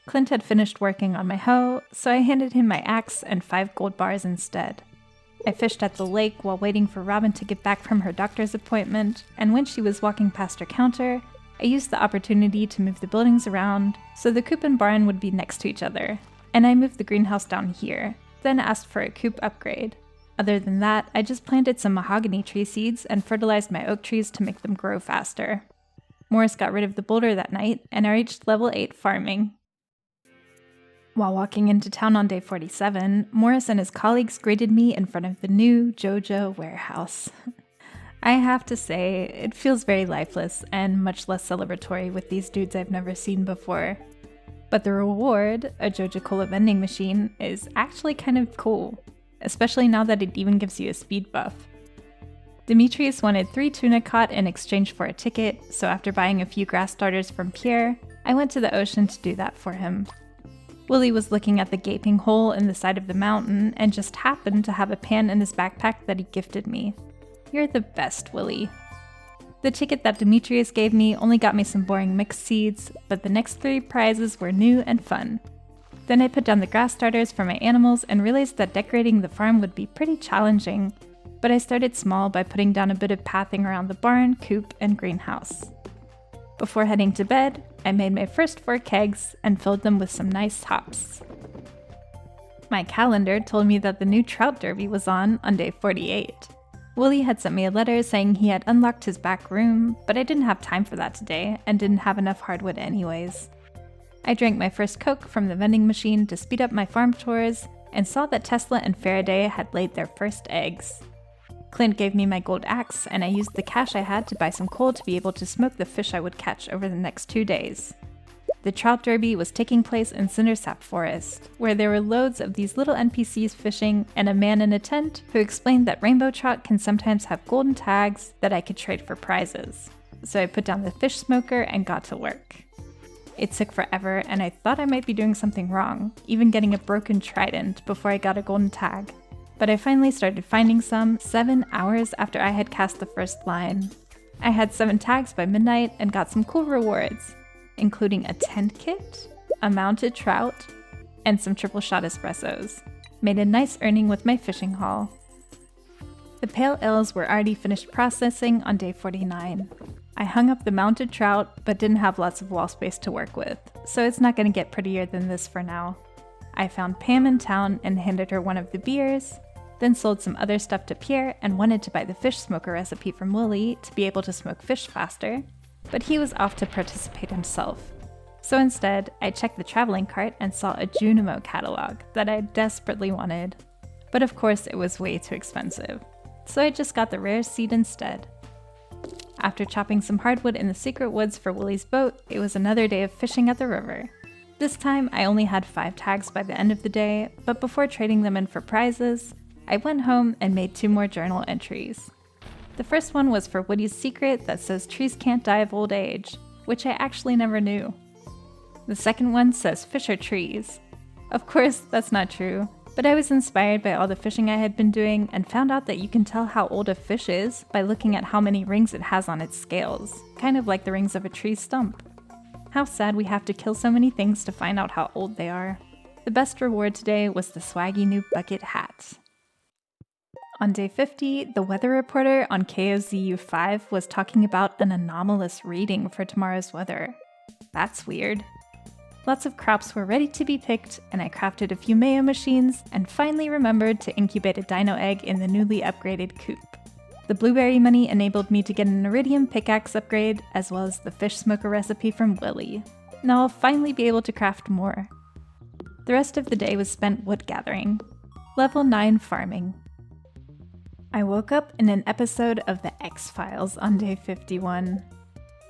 Clint had finished working on my hoe, so I handed him my axe and 5 gold bars instead. I fished at the lake while waiting for Robin to get back from her doctor's appointment, and when she was walking past her counter, I used the opportunity to move the buildings around so the coop and barn would be next to each other, and I moved the greenhouse down here, then asked for a coop upgrade. Other than that, I just planted some mahogany tree seeds and fertilized my oak trees to make them grow faster. Morris got rid of the boulder that night, and I reached level 8 farming. While walking into town on day 47, Morris and his colleagues greeted me in front of the new Joja warehouse. I have to say, it feels very lifeless and much less celebratory with these dudes I've never seen before. But the reward, a Joja Cola vending machine, is actually kind of cool, especially now that it even gives you a speed buff. Demetrius wanted 3 tuna caught in exchange for a ticket, so after buying a few grass starters from Pierre, I went to the ocean to do that for him. Willie was looking at the gaping hole in the side of the mountain and just happened to have a pan in his backpack that he gifted me. You're the best, Willie. The ticket that Demetrius gave me only got me some boring mixed seeds, but the next 3 prizes were new and fun. Then I put down the grass starters for my animals and realized that decorating the farm would be pretty challenging, but I started small by putting down a bit of pathing around the barn, coop, and greenhouse. Before heading to bed, I made my first 4 kegs and filled them with some nice hops. My calendar told me that the new Trout Derby was on day 48. Willie had sent me a letter saying he had unlocked his back room, but I didn't have time for that today and didn't have enough hardwood anyways. I drank my first Coke from the vending machine to speed up my farm chores and saw that Tesla and Faraday had laid their first eggs. Clint gave me my gold axe, and I used the cash I had to buy some coal to be able to smoke the fish I would catch over the next 2 days. The Trout Derby was taking place in Cindersap Forest, where there were loads of these little NPCs fishing and a man in a tent who explained that rainbow trout can sometimes have golden tags that I could trade for prizes. So I put down the fish smoker and got to work. It took forever, and I thought I might be doing something wrong, even getting a broken trident before I got a golden tag. But I finally started finding some 7 hours after I had cast the first line. I had 7 tags by midnight and got some cool rewards, including a tent kit, a mounted trout, and some triple shot espressos. Made a nice earning with my fishing haul. The pale ales were already finished processing on day 49. I hung up the mounted trout, but didn't have lots of wall space to work with, so it's not going to get prettier than this for now. I found Pam in town and handed her one of the beers, then sold some other stuff to Pierre and wanted to buy the fish smoker recipe from Willie to be able to smoke fish faster, but he was off to participate himself. So instead, I checked the traveling cart and saw a Junimo catalog that I desperately wanted. But of course it was way too expensive, so I just got the rare seed instead. After chopping some hardwood in the secret woods for Willie's boat, it was another day of fishing at the river. This time I only had 5 tags by the end of the day, but before trading them in for prizes, I went home and made 2 more journal entries. The first one was for Woody's secret that says trees can't die of old age, which I actually never knew. The second one says fish are trees. Of course, that's not true, but I was inspired by all the fishing I had been doing and found out that you can tell how old a fish is by looking at how many rings it has on its scales, kind of like the rings of a tree stump. How sad we have to kill so many things to find out how old they are. The best reward today was the swaggy new bucket hat. On day 50, the weather reporter on KOZU5 was talking about an anomalous reading for tomorrow's weather. That's weird. Lots of crops were ready to be picked, and I crafted a few mayo machines and finally remembered to incubate a dino egg in the newly upgraded coop. The blueberry money enabled me to get an iridium pickaxe upgrade, as well as the fish smoker recipe from Willie. Now I'll finally be able to craft more. The rest of the day was spent wood gathering. Level 9 farming. I woke up in an episode of The X-Files on day 51.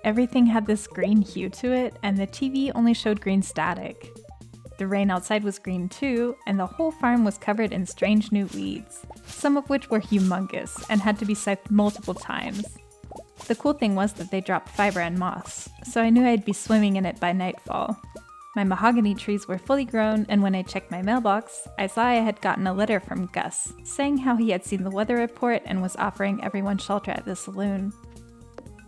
Everything had this green hue to it, and the TV only showed green static. The rain outside was green too, and the whole farm was covered in strange new weeds, some of which were humongous and had to be scythed multiple times. The cool thing was that they dropped fiber and moss, so I knew I'd be swimming in it by nightfall. My mahogany trees were fully grown, and when I checked my mailbox, I saw I had gotten a letter from Gus, saying how he had seen the weather report and was offering everyone shelter at the saloon.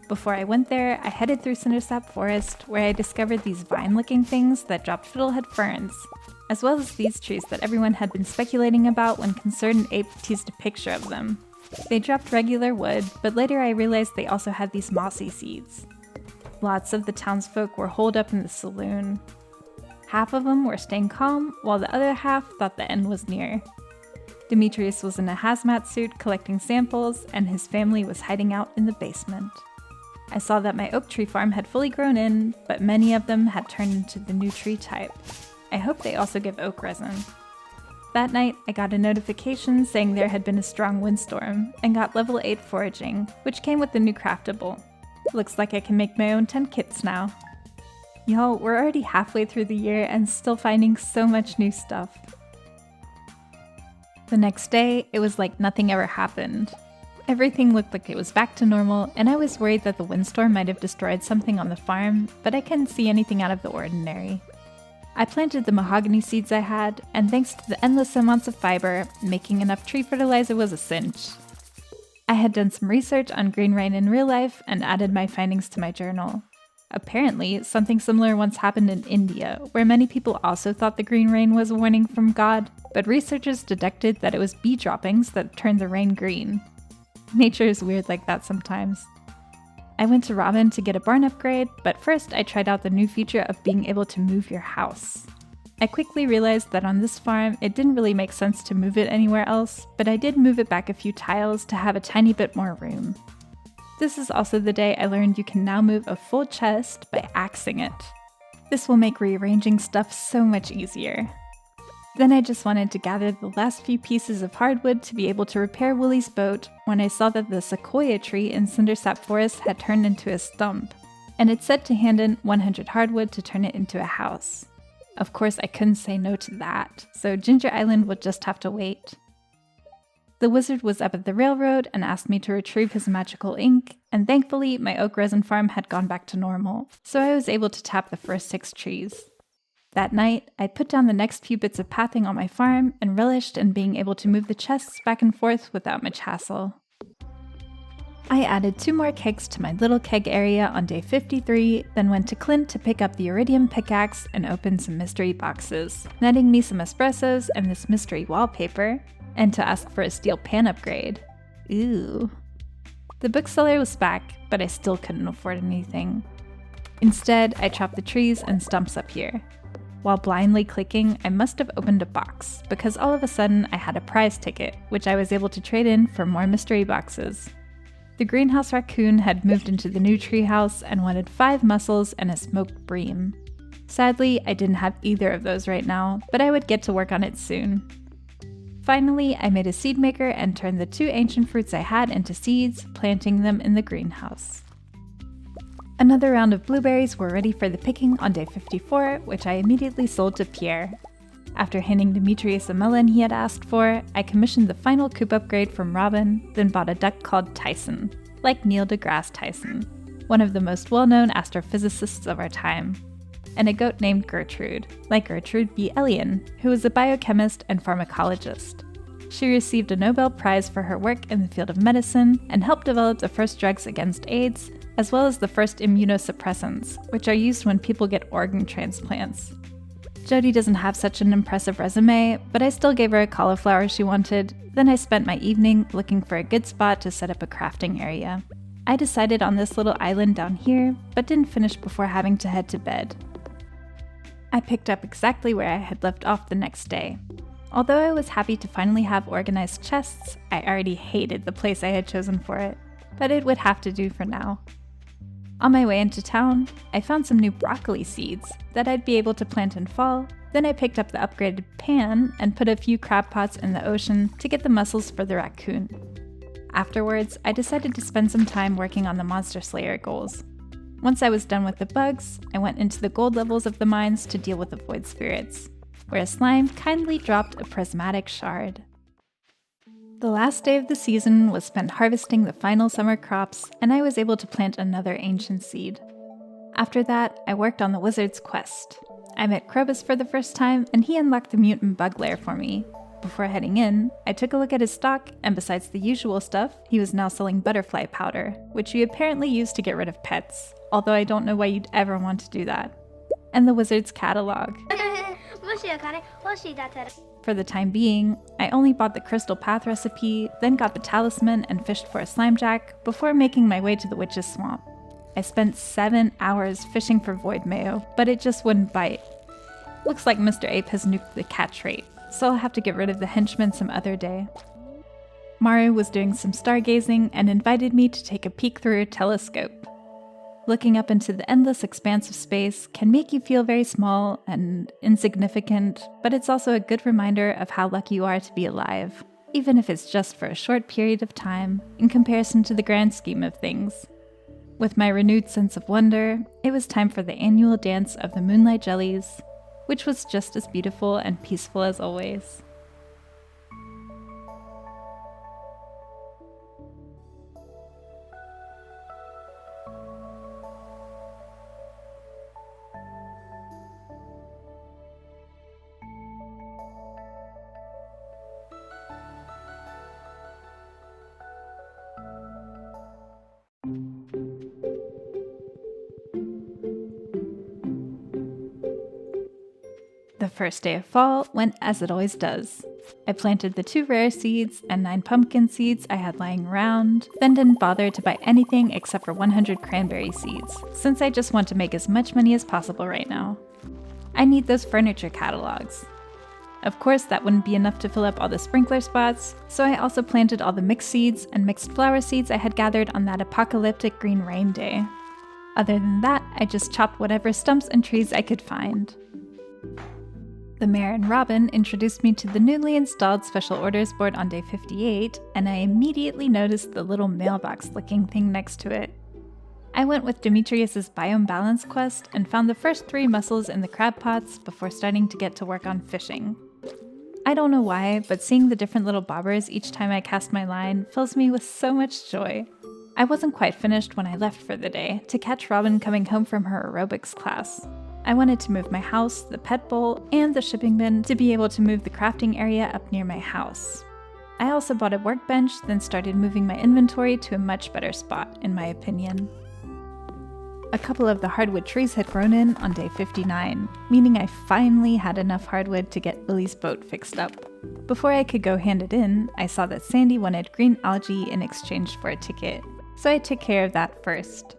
Before I went there, I headed through Cindersap Forest, where I discovered these vine-looking things that dropped fiddlehead ferns, as well as these trees that everyone had been speculating about when Concerned Ape teased a picture of them. They dropped regular wood, but later I realized they also had these mossy seeds. Lots of the townsfolk were holed up in the saloon. Half of them were staying calm, while the other half thought the end was near. Demetrius was in a hazmat suit collecting samples, and his family was hiding out in the basement. I saw that my oak tree farm had fully grown in, but many of them had turned into the new tree type. I hope they also give oak resin. That night, I got a notification saying there had been a strong windstorm, and got level 8 foraging, which came with the new craftable. Looks like I can make my own tent kits now. Y'all, we're already halfway through the year and still finding so much new stuff. The next day, it was like nothing ever happened. Everything looked like it was back to normal, and I was worried that the windstorm might have destroyed something on the farm, but I couldn't see anything out of the ordinary. I planted the mahogany seeds I had, and thanks to the endless amounts of fiber, making enough tree fertilizer was a cinch. I had done some research on green rain in real life and added my findings to my journal. Apparently, something similar once happened in India, where many people also thought the green rain was a warning from God, but researchers deduced that it was bee droppings that turned the rain green. Nature is weird like that sometimes. I went to Robin to get a barn upgrade, but first I tried out the new feature of being able to move your house. I quickly realized that on this farm it didn't really make sense to move it anywhere else, but I did move it back a few tiles to have a tiny bit more room. This is also the day I learned you can now move a full chest by axing it. This will make rearranging stuff so much easier. Then I just wanted to gather the last few pieces of hardwood to be able to repair Willie's boat when I saw that the sequoia tree in Cindersap Forest had turned into a stump, and it said to hand in 100 hardwood to turn it into a house. Of course I couldn't say no to that, so Ginger Island would just have to wait. The wizard was up at the railroad and asked me to retrieve his magical ink, and thankfully my oak resin farm had gone back to normal, so I was able to tap the first 6 trees. That night, I put down the next few bits of pathing on my farm and relished in being able to move the chests back and forth without much hassle. I added 2 more kegs to my little keg area on day 53, then went to Clint to pick up the iridium pickaxe and open some mystery boxes, netting me some espressos and this mystery wallpaper, and to ask for a steel pan upgrade. Ooh. The bookseller was back, but I still couldn't afford anything. Instead, I chopped the trees and stumps up here. While blindly clicking, I must have opened a box, because all of a sudden I had a prize ticket, which I was able to trade in for more mystery boxes. The greenhouse raccoon had moved into the new treehouse and wanted 5 mussels and a smoked bream. Sadly, I didn't have either of those right now, but I would get to work on it soon. Finally, I made a seed maker and turned the 2 ancient fruits I had into seeds, planting them in the greenhouse. Another round of blueberries were ready for the picking on day 54, which I immediately sold to Pierre. After handing Demetrius a melon he had asked for, I commissioned the final coop upgrade from Robin, then bought a duck called Tyson, like Neil deGrasse Tyson, one of the most well-known astrophysicists of our time, and a goat named Gertrude, like Gertrude B. Elion, who was a biochemist and pharmacologist. She received a Nobel Prize for her work in the field of medicine and helped develop the first drugs against AIDS, as well as the first immunosuppressants, which are used when people get organ transplants. Jody doesn't have such an impressive resume, but I still gave her a cauliflower she wanted. Then I spent my evening looking for a good spot to set up a crafting area. I decided on this little island down here, but didn't finish before having to head to bed. I picked up exactly where I had left off the next day. Although I was happy to finally have organized chests, I already hated the place I had chosen for it, but it would have to do for now. On my way into town, I found some new broccoli seeds that I'd be able to plant in fall. Then I picked up the upgraded pan and put a few crab pots in the ocean to get the mussels for the raccoon. Afterwards, I decided to spend some time working on the Monster Slayer goals. Once I was done with the bugs, I went into the gold levels of the mines to deal with the void spirits, where a slime kindly dropped a prismatic shard. The last day of the season was spent harvesting the final summer crops, and I was able to plant another ancient seed. After that, I worked on the wizard's quest. I met Krobus for the first time, and he unlocked the mutant bug lair for me. Before heading in, I took a look at his stock, and besides the usual stuff, he was now selling butterfly powder, which we apparently use to get rid of pets, although I don't know why you'd ever want to do that. And the wizard's catalog. For the time being, I only bought the crystal path recipe, then got the talisman and fished for a slimejack before making my way to the witch's swamp. I spent 7 hours fishing for void mayo, but it just wouldn't bite. Looks like Mr. Ape has nuked the cat trait, so I'll have to get rid of the henchman some other day. Maru was doing some stargazing and invited me to take a peek through her telescope. Looking up into the endless expanse of space can make you feel very small and insignificant, but it's also a good reminder of how lucky you are to be alive, even if it's just for a short period of time, in comparison to the grand scheme of things. With my renewed sense of wonder, it was time for the annual dance of the Moonlight Jellies, which was just as beautiful and peaceful as always. The first day of fall went as it always does. I planted the 2 rare seeds and 9 pumpkin seeds I had lying around, then didn't bother to buy anything except for 100 cranberry seeds, since I just want to make as much money as possible right now. I need those furniture catalogs. Of course, that wouldn't be enough to fill up all the sprinkler spots, so I also planted all the mixed seeds and mixed flower seeds I had gathered on that apocalyptic green rain day. Other than that, I just chopped whatever stumps and trees I could find. The mayor and Robin introduced me to the newly installed special orders board on day 58, and I immediately noticed the little mailbox-looking thing next to it. I went with Demetrius's biome balance quest and found the first 3 mussels in the crab pots before starting to get to work on fishing. I don't know why, but seeing the different little bobbers each time I cast my line fills me with so much joy. I wasn't quite finished when I left for the day to catch Robin coming home from her aerobics class. I wanted to move my house, the pet bowl, and the shipping bin to be able to move the crafting area up near my house. I also bought a workbench, then started moving my inventory to a much better spot, in my opinion. A couple of the hardwood trees had grown in on day 59, meaning I finally had enough hardwood to get Lily's boat fixed up. Before I could go hand it in, I saw that Sandy wanted green algae in exchange for a ticket, so I took care of that first.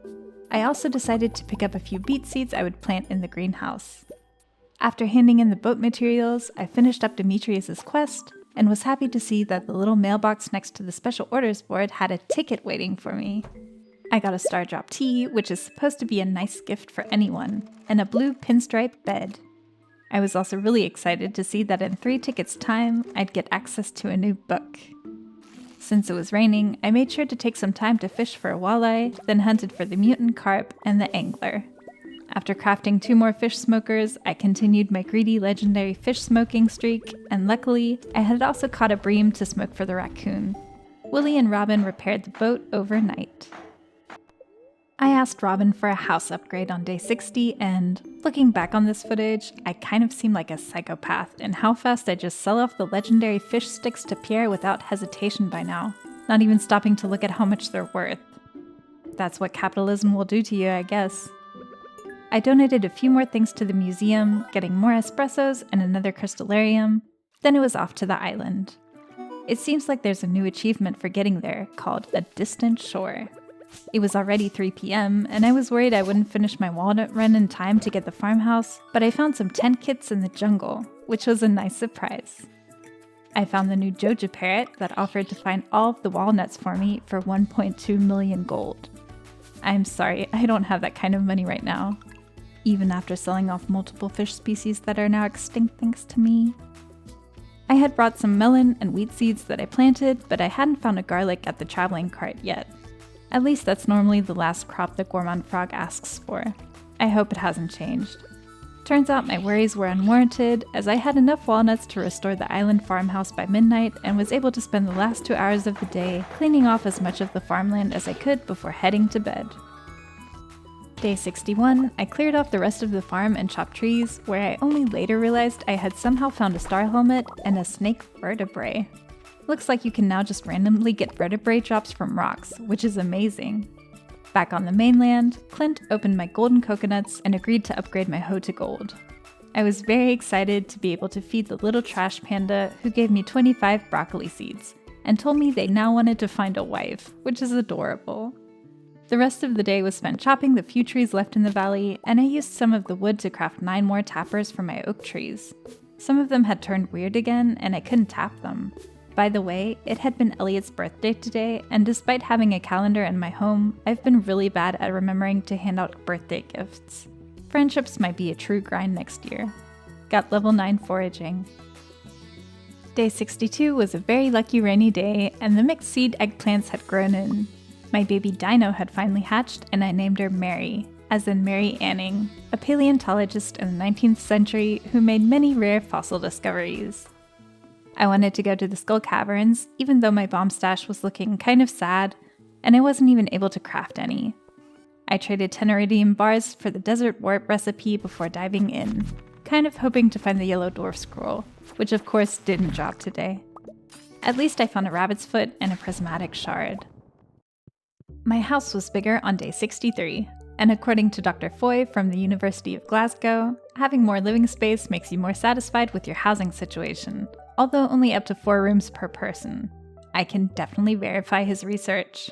I also decided to pick up a few beet seeds I would plant in the greenhouse. After handing in the boat materials, I finished up Demetrius's quest, and was happy to see that the little mailbox next to the special orders board had a ticket waiting for me. I got a Star Drop tea, which is supposed to be a nice gift for anyone, and a blue pinstripe bed. I was also really excited to see that in 3 tickets' time, I'd get access to a new book. Since it was raining, I made sure to take some time to fish for a walleye, then hunted for the mutant carp and the angler. After crafting 2 more fish smokers, I continued my greedy legendary fish smoking streak, and luckily, I had also caught a bream to smoke for the raccoon. Willie and Robin repaired the boat overnight. I asked Robin for a house upgrade on day 60, and looking back on this footage, I kind of seem like a psychopath in how fast I just sell off the legendary fish sticks to Pierre without hesitation by now, not even stopping to look at how much they're worth. That's what capitalism will do to you, I guess. I donated a few more things to the museum, getting more espressos and another crystallarium, then it was off to the island. It seems like there's a new achievement for getting there, called A Distant Shore. It was already 3 p.m, and I was worried I wouldn't finish my walnut run in time to get the farmhouse, but I found some tent kits in the jungle, which was a nice surprise. I found the new Joja parrot that offered to find all of the walnuts for me for 1.2 million gold. I'm sorry, I don't have that kind of money right now, even after selling off multiple fish species that are now extinct thanks to me. I had brought some melon and wheat seeds that I planted, but I hadn't found a garlic at the traveling cart yet. At least that's normally the last crop the Gourmand Frog asks for. I hope it hasn't changed. Turns out my worries were unwarranted, as I had enough walnuts to restore the island farmhouse by midnight and was able to spend the last 2 hours of the day cleaning off as much of the farmland as I could before heading to bed. Day 61, I cleared off the rest of the farm and chopped trees, where I only later realized I had somehow found a star helmet and a snake vertebrae. Looks like you can now just randomly get vertebrae drops from rocks, which is amazing. Back on the mainland, Clint opened my golden coconuts and agreed to upgrade my hoe to gold. I was very excited to be able to feed the little trash panda, who gave me 25 broccoli seeds, and told me they now wanted to find a wife, which is adorable. The rest of the day was spent chopping the few trees left in the valley, and I used some of the wood to craft 9 more tappers for my oak trees. Some of them had turned weird again, and I couldn't tap them. By the way, it had been Elliot's birthday today, and despite having a calendar in my home, I've been really bad at remembering to hand out birthday gifts. Friendships might be a true grind next year. Got level 9 foraging. Day 62 was a very lucky rainy day, and the mixed seed eggplants had grown in. My baby Dino had finally hatched, and I named her Mary, as in Mary Anning, a paleontologist in the 19th century who made many rare fossil discoveries. I wanted to go to the skull caverns, even though my bomb stash was looking kind of sad, and I wasn't even able to craft any. I traded 10 iridium bars for the desert warp recipe before diving in, kind of hoping to find the yellow dwarf scroll, which of course didn't drop today. At least I found a rabbit's foot and a prismatic shard. My house was bigger on day 63, and according to Dr. Foy from the University of Glasgow, having more living space makes you more satisfied with your housing situation, although only up to 4 rooms per person. I can definitely verify his research.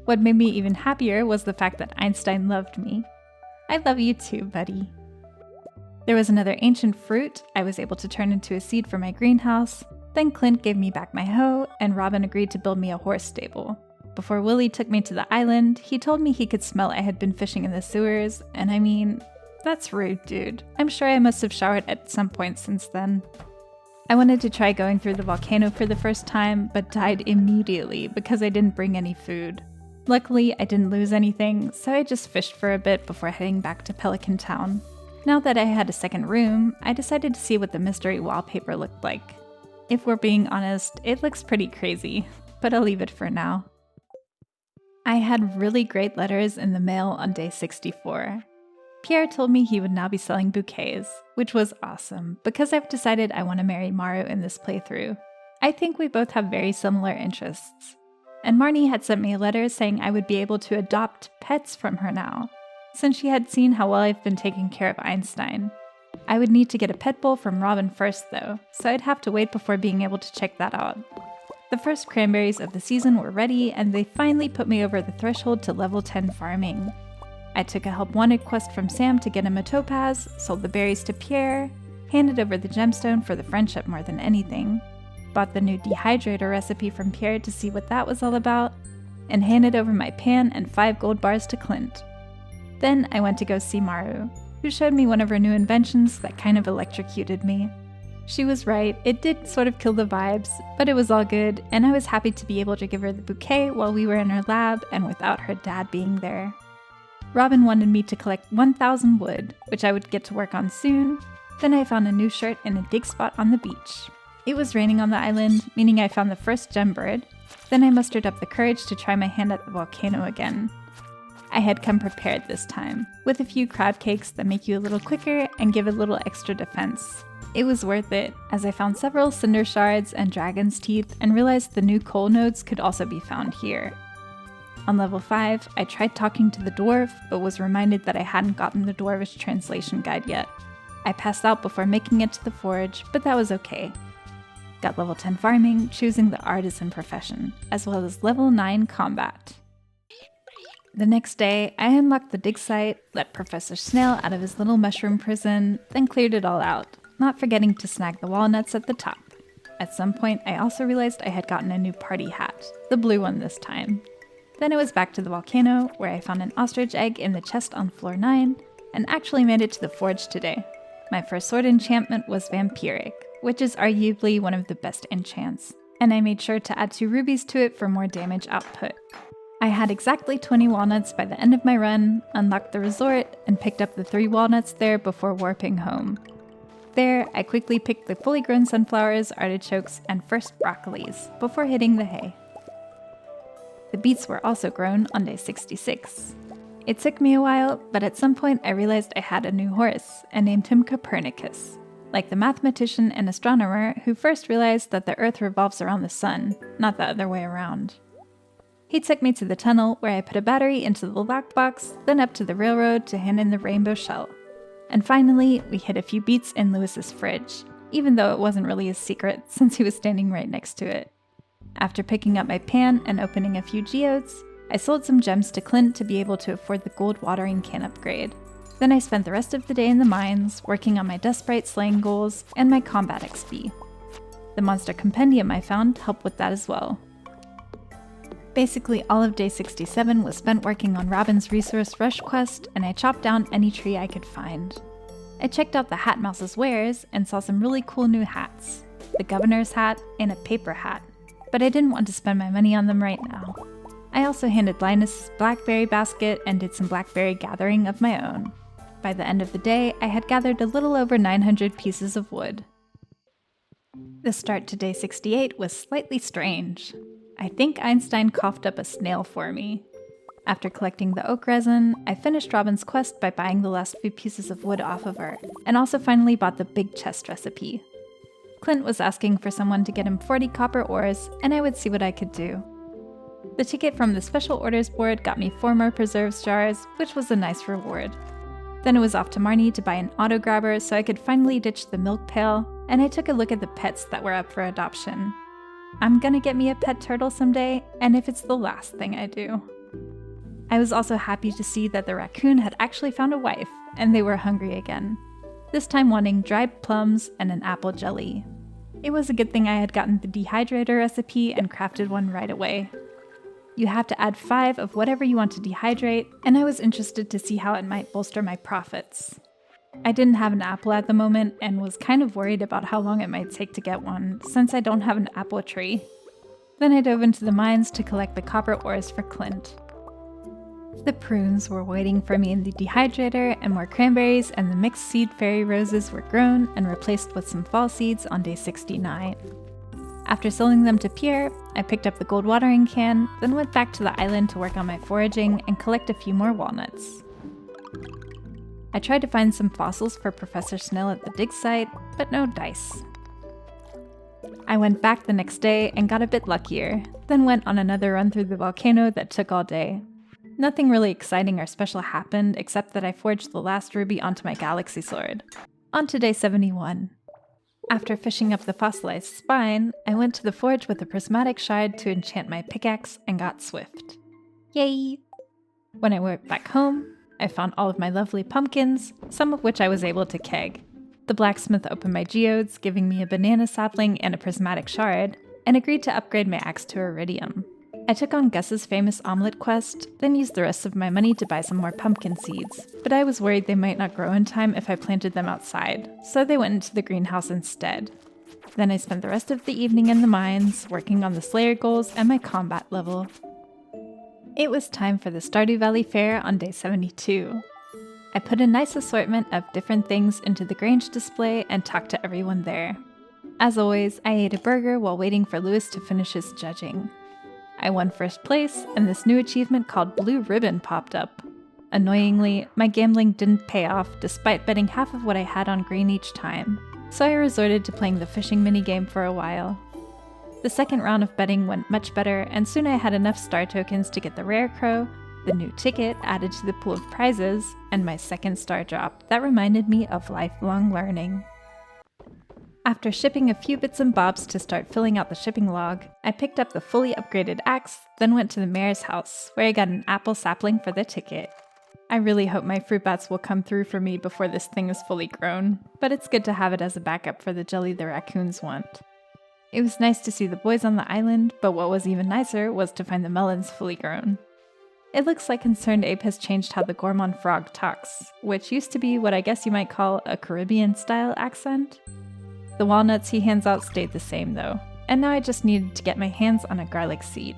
What made me even happier was the fact that Einstein loved me. I love you too, buddy. There was another ancient fruit I was able to turn into a seed for my greenhouse, then Clint gave me back my hoe, and Robin agreed to build me a horse stable. Before Willie took me to the island, he told me he could smell I had been fishing in the sewers, and I mean, that's rude, dude. I'm sure I must have showered at some point since then. I wanted to try going through the volcano for the first time, but died immediately because I didn't bring any food. Luckily, I didn't lose anything, so I just fished for a bit before heading back to Pelican Town. Now that I had a second room, I decided to see what the mystery wallpaper looked like. If we're being honest, it looks pretty crazy, but I'll leave it for now. I had really great letters in the mail on day 64. Pierre told me he would now be selling bouquets, which was awesome because I've decided I want to marry Maru in this playthrough. I think we both have very similar interests. And Marnie had sent me a letter saying I would be able to adopt pets from her now, since she had seen how well I've been taking care of Einstein. I would need to get a pet bowl from Robin first though, so I'd have to wait before being able to check that out. The first cranberries of the season were ready, and they finally put me over the threshold to level 10 farming. I took a help wanted quest from Sam to get him a topaz, sold the berries to Pierre, handed over the gemstone for the friendship more than anything, bought the new dehydrator recipe from Pierre to see what that was all about, and handed over my pan and 5 gold bars to Clint. Then I went to go see Maru, who showed me one of her new inventions that kind of electrocuted me. She was right, it did sort of kill the vibes, but it was all good, and I was happy to be able to give her the bouquet while we were in her lab and without her dad being there. Robin wanted me to collect 1,000 wood, which I would get to work on soon. Then I found a new shirt in a dig spot on the beach. It was raining on the island, meaning I found the first gem bird. Then I mustered up the courage to try my hand at the volcano again. I had come prepared this time, with a few crab cakes that make you a little quicker and give a little extra defense. It was worth it, as I found several cinder shards and dragon's teeth and realized the new coal nodes could also be found here. On level 5, I tried talking to the dwarf, but was reminded that I hadn't gotten the dwarvish translation guide yet. I passed out before making it to the forge, but that was okay. Got level 10 farming, choosing the artisan profession, as well as level 9 combat. The next day, I unlocked the dig site, let Professor Snail out of his little mushroom prison, then cleared it all out, not forgetting to snag the walnuts at the top. At some point, I also realized I had gotten a new party hat, the blue one this time. Then it was back to the volcano, where I found an ostrich egg in the chest on floor 9, and actually made it to the forge today. My first sword enchantment was vampiric, which is arguably one of the best enchants, and I made sure to add 2 rubies to it for more damage output. I had exactly 20 walnuts by the end of my run, unlocked the resort, and picked up the 3 walnuts there before warping home. There, I quickly picked the fully grown sunflowers, artichokes, and first broccolis, before hitting the hay. The beets were also grown on day 66. It took me a while, but at some point I realized I had a new horse, and named him Copernicus, like the mathematician and astronomer who first realized that the Earth revolves around the sun, not the other way around. He took me to the tunnel where I put a battery into the lockbox, then up to the railroad to hand in the rainbow shell. And finally, we hid a few beets in Lewis's fridge, even though it wasn't really a secret since he was standing right next to it. After picking up my pan and opening a few geodes, I sold some gems to Clint to be able to afford the gold watering can upgrade. Then I spent the rest of the day in the mines, working on my Dustbrite slaying goals and my combat XP. The monster compendium I found helped with that as well. Basically, all of day 67 was spent working on Robin's resource rush quest, and I chopped down any tree I could find. I checked out the Hat Mouse's wares and saw some really cool new hats, the governor's hat and a paper hat, but I didn't want to spend my money on them right now. I also handed Linus' blackberry basket and did some blackberry gathering of my own. By the end of the day, I had gathered a little over 900 pieces of wood. The start to day 68 was slightly strange. I think Einstein coughed up a snail for me. After collecting the oak resin, I finished Robin's quest by buying the last few pieces of wood off of her, and also finally bought the big chest recipe. Clint was asking for someone to get him 40 copper ores, and I would see what I could do. The ticket from the special orders board got me 4 more preserves jars, which was a nice reward. Then it was off to Marnie to buy an auto grabber so I could finally ditch the milk pail, and I took a look at the pets that were up for adoption. I'm gonna get me a pet turtle someday, and if it's the last thing I do. I was also happy to see that the raccoon had actually found a wife, and they were hungry again. This time wanting dried plums and an apple jelly. It was a good thing I had gotten the dehydrator recipe and crafted one right away. You have to add 5 of whatever you want to dehydrate, and I was interested to see how it might bolster my profits. I didn't have an apple at the moment and was kind of worried about how long it might take to get one, since I don't have an apple tree. Then I dove into the mines to collect the copper ores for Clint. The prunes were waiting for me in the dehydrator, and more cranberries and the mixed seed fairy roses were grown and replaced with some fall seeds on day 69. After selling them to Pierre, I picked up the gold watering can, then went back to the island to work on my foraging and collect a few more walnuts. I tried to find some fossils for Professor Snell at the dig site, but no dice. I went back the next day and got a bit luckier, then went on another run through the volcano that took all day. Nothing really exciting or special happened except that I forged the last ruby onto my galaxy sword. On to day 71. After fishing up the fossilized spine, I went to the forge with a prismatic shard to enchant my pickaxe and got swift. Yay! When I went back home, I found all of my lovely pumpkins, some of which I was able to keg. The blacksmith opened my geodes, giving me a banana sapling and a prismatic shard, and agreed to upgrade my axe to iridium. I took on Gus's famous omelet quest, then used the rest of my money to buy some more pumpkin seeds, but I was worried they might not grow in time if I planted them outside, so they went into the greenhouse instead. Then I spent the rest of the evening in the mines, working on the Slayer goals and my combat level. It was time for the Stardew Valley Fair on day 72. I put a nice assortment of different things into the Grange display and talked to everyone there. As always, I ate a burger while waiting for Lewis to finish his judging. I won first place, and this new achievement called Blue Ribbon popped up. Annoyingly, my gambling didn't pay off despite betting half of what I had on green each time, so I resorted to playing the fishing minigame for a while. The second round of betting went much better, and soon I had enough star tokens to get the rare crow, the new ticket added to the pool of prizes, and my second star drop that reminded me of lifelong learning. After shipping a few bits and bobs to start filling out the shipping log, I picked up the fully upgraded axe, then went to the mayor's house, where I got an apple sapling for the ticket. I really hope my fruit bats will come through for me before this thing is fully grown, but it's good to have it as a backup for the jelly the raccoons want. It was nice to see the boys on the island, but what was even nicer was to find the melons fully grown. It looks like Concerned Ape has changed how the Gourmand frog talks, which used to be what I guess you might call a Caribbean-style accent. The walnuts he hands out stayed the same though, and now I just needed to get my hands on a garlic seed.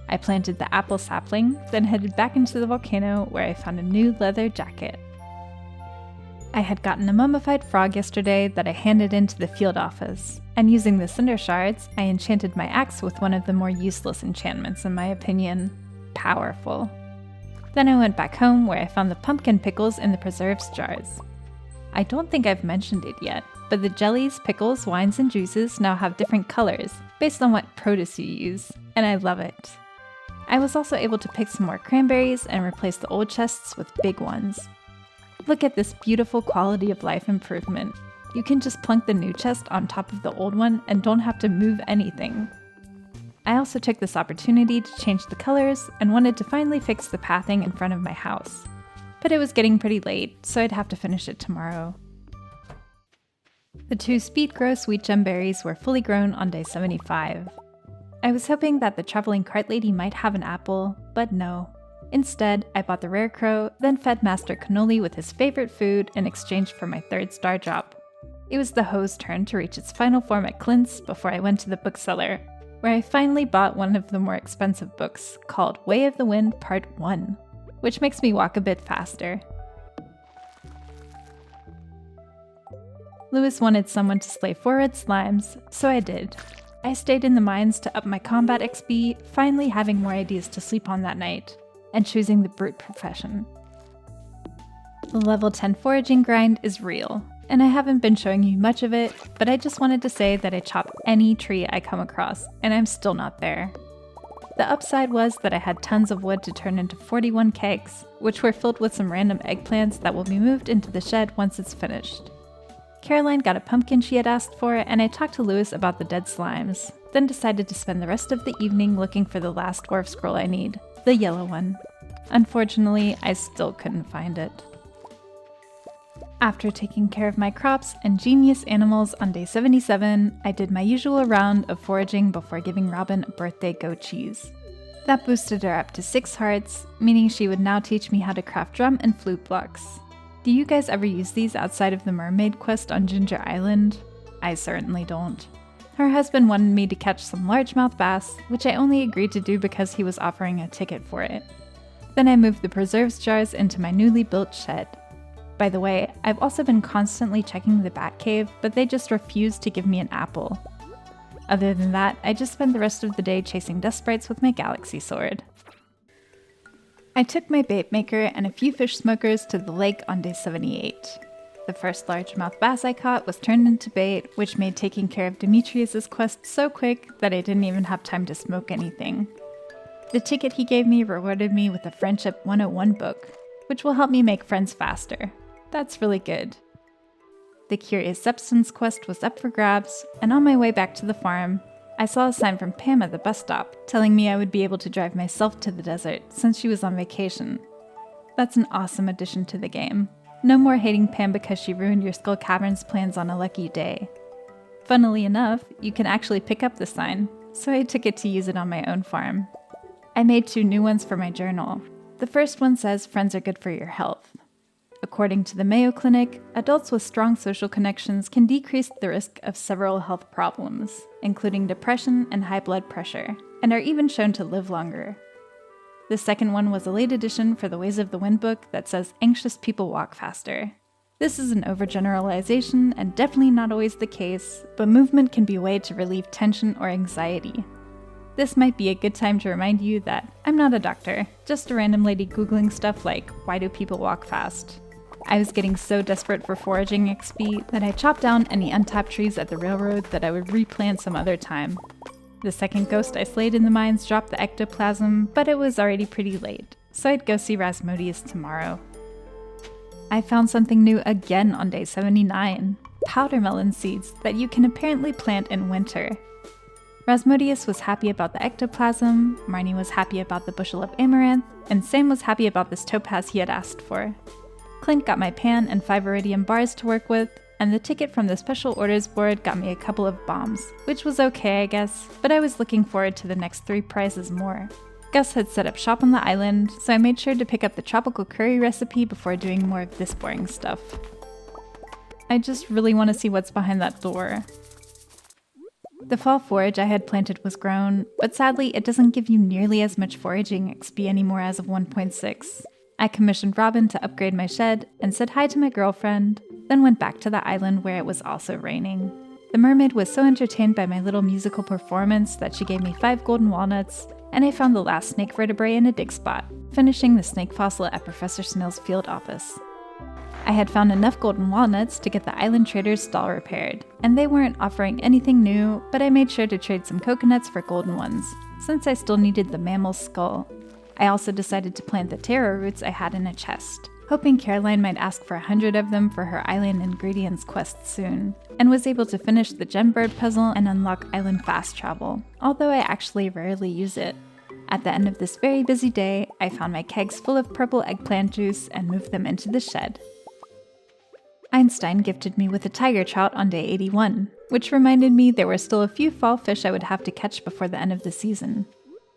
I planted the apple sapling, then headed back into the volcano where I found a new leather jacket. I had gotten a mummified frog yesterday that I handed into the field office, and using the cinder shards, I enchanted my axe with one of the more useless enchantments in my opinion, powerful. Then I went back home where I found the pumpkin pickles in the preserves jars. I don't think I've mentioned it yet, but the jellies, pickles, wines, and juices now have different colors based on what produce you use, and I love it. I was also able to pick some more cranberries and replace the old chests with big ones. Look at this beautiful quality of life improvement. You can just plunk the new chest on top of the old one and don't have to move anything. I also took this opportunity to change the colors and wanted to finally fix the pathing in front of my house. But it was getting pretty late, so I'd have to finish it tomorrow. The 2 speed grow sweet gem berries were fully grown on day 75. I was hoping that the traveling cart lady might have an apple, but no. Instead, I bought the rare crow, then fed Master Cannoli with his favorite food in exchange for my 3rd star drop. It was the hoe's turn to reach its final form at Clint's before I went to the bookseller, where I finally bought one of the more expensive books called Way of the Wind Part 1, which makes me walk a bit faster. Lewis wanted someone to slay 4 red slimes, so I did. I stayed in the mines to up my combat XP, finally having more ideas to sleep on that night, and choosing the brute profession. The level 10 foraging grind is real, and I haven't been showing you much of it, but I just wanted to say that I chop any tree I come across, and I'm still not there. The upside was that I had tons of wood to turn into 41 kegs, which were filled with some random eggplants that will be moved into the shed once it's finished. Caroline got a pumpkin she had asked for, and I talked to Lewis about the dead slimes, then decided to spend the rest of the evening looking for the last dwarf scroll I need, the yellow one. Unfortunately, I still couldn't find it. After taking care of my crops and genius animals on day 77, I did my usual round of foraging before giving Robin a birthday goat cheese. That boosted her up to 6 hearts, meaning she would now teach me how to craft drum and flute blocks. Do you guys ever use these outside of the mermaid quest on Ginger Island? I certainly don't. Her husband wanted me to catch some largemouth bass, which I only agreed to do because he was offering a ticket for it. Then I moved the preserves jars into my newly built shed. By the way, I've also been constantly checking the bat cave, but they just refused to give me an apple. Other than that, I just spent the rest of the day chasing dust sprites with my galaxy sword. I took my bait maker and a few fish smokers to the lake on day 78. The first largemouth bass I caught was turned into bait, which made taking care of Demetrius's quest so quick that I didn't even have time to smoke anything. The ticket he gave me rewarded me with a Friendship 101 book, which will help me make friends faster. That's really good. The Curious Substance quest was up for grabs, and on my way back to the farm, I saw a sign from Pam at the bus stop telling me I would be able to drive myself to the desert since she was on vacation. That's an awesome addition to the game. No more hating Pam because she ruined your Skull Caverns plans on a lucky day. Funnily enough, you can actually pick up the sign, so I took it to use it on my own farm. I made 2 new ones for my journal. The first one says friends are good for your health. According to the Mayo Clinic, adults with strong social connections can decrease the risk of several health problems, including depression and high blood pressure, and are even shown to live longer. The second one was a late edition for the Ways of the Wind book that says anxious people walk faster. This is an overgeneralization and definitely not always the case, but movement can be a way to relieve tension or anxiety. This might be a good time to remind you that I'm not a doctor, just a random lady googling stuff like, why do people walk fast? I was getting so desperate for foraging XP that I chopped down any untapped trees at the railroad that I would replant some other time. The second ghost I slayed in the mines dropped the ectoplasm, but it was already pretty late, so I'd go see Rasmodius tomorrow. I found something new again on day 79, powder melon seeds that you can apparently plant in winter. Rasmodius was happy about the ectoplasm, Marnie was happy about the bushel of amaranth, and Sam was happy about this topaz he had asked for. Clint got my pan and 5 iridium bars to work with, and the ticket from the special orders board got me a couple of bombs, which was okay I guess, but I was looking forward to the next 3 prizes more. Gus had set up shop on the island, so I made sure to pick up the tropical curry recipe before doing more of this boring stuff. I just really want to see what's behind that door. The fall forage I had planted was grown, but sadly it doesn't give you nearly as much foraging XP anymore as of 1.6. I commissioned Robin to upgrade my shed and said hi to my girlfriend, then went back to the island where it was also raining. The mermaid was so entertained by my little musical performance that she gave me 5 golden walnuts, and I found the last snake vertebrae in a dig spot, finishing the snake fossil at Professor Snail's field office. I had found enough golden walnuts to get the island trader's stall repaired, and they weren't offering anything new, but I made sure to trade some coconuts for golden ones, since I still needed the mammal's skull. I also decided to plant the taro roots I had in a chest, hoping Caroline might ask for 100 of them for her island ingredients quest soon, and was able to finish the gem bird puzzle and unlock island fast travel, although I actually rarely use it. At the end of this very busy day, I found my kegs full of purple eggplant juice and moved them into the shed. Einstein gifted me with a tiger trout on day 81, which reminded me there were still a few fall fish I would have to catch before the end of the season.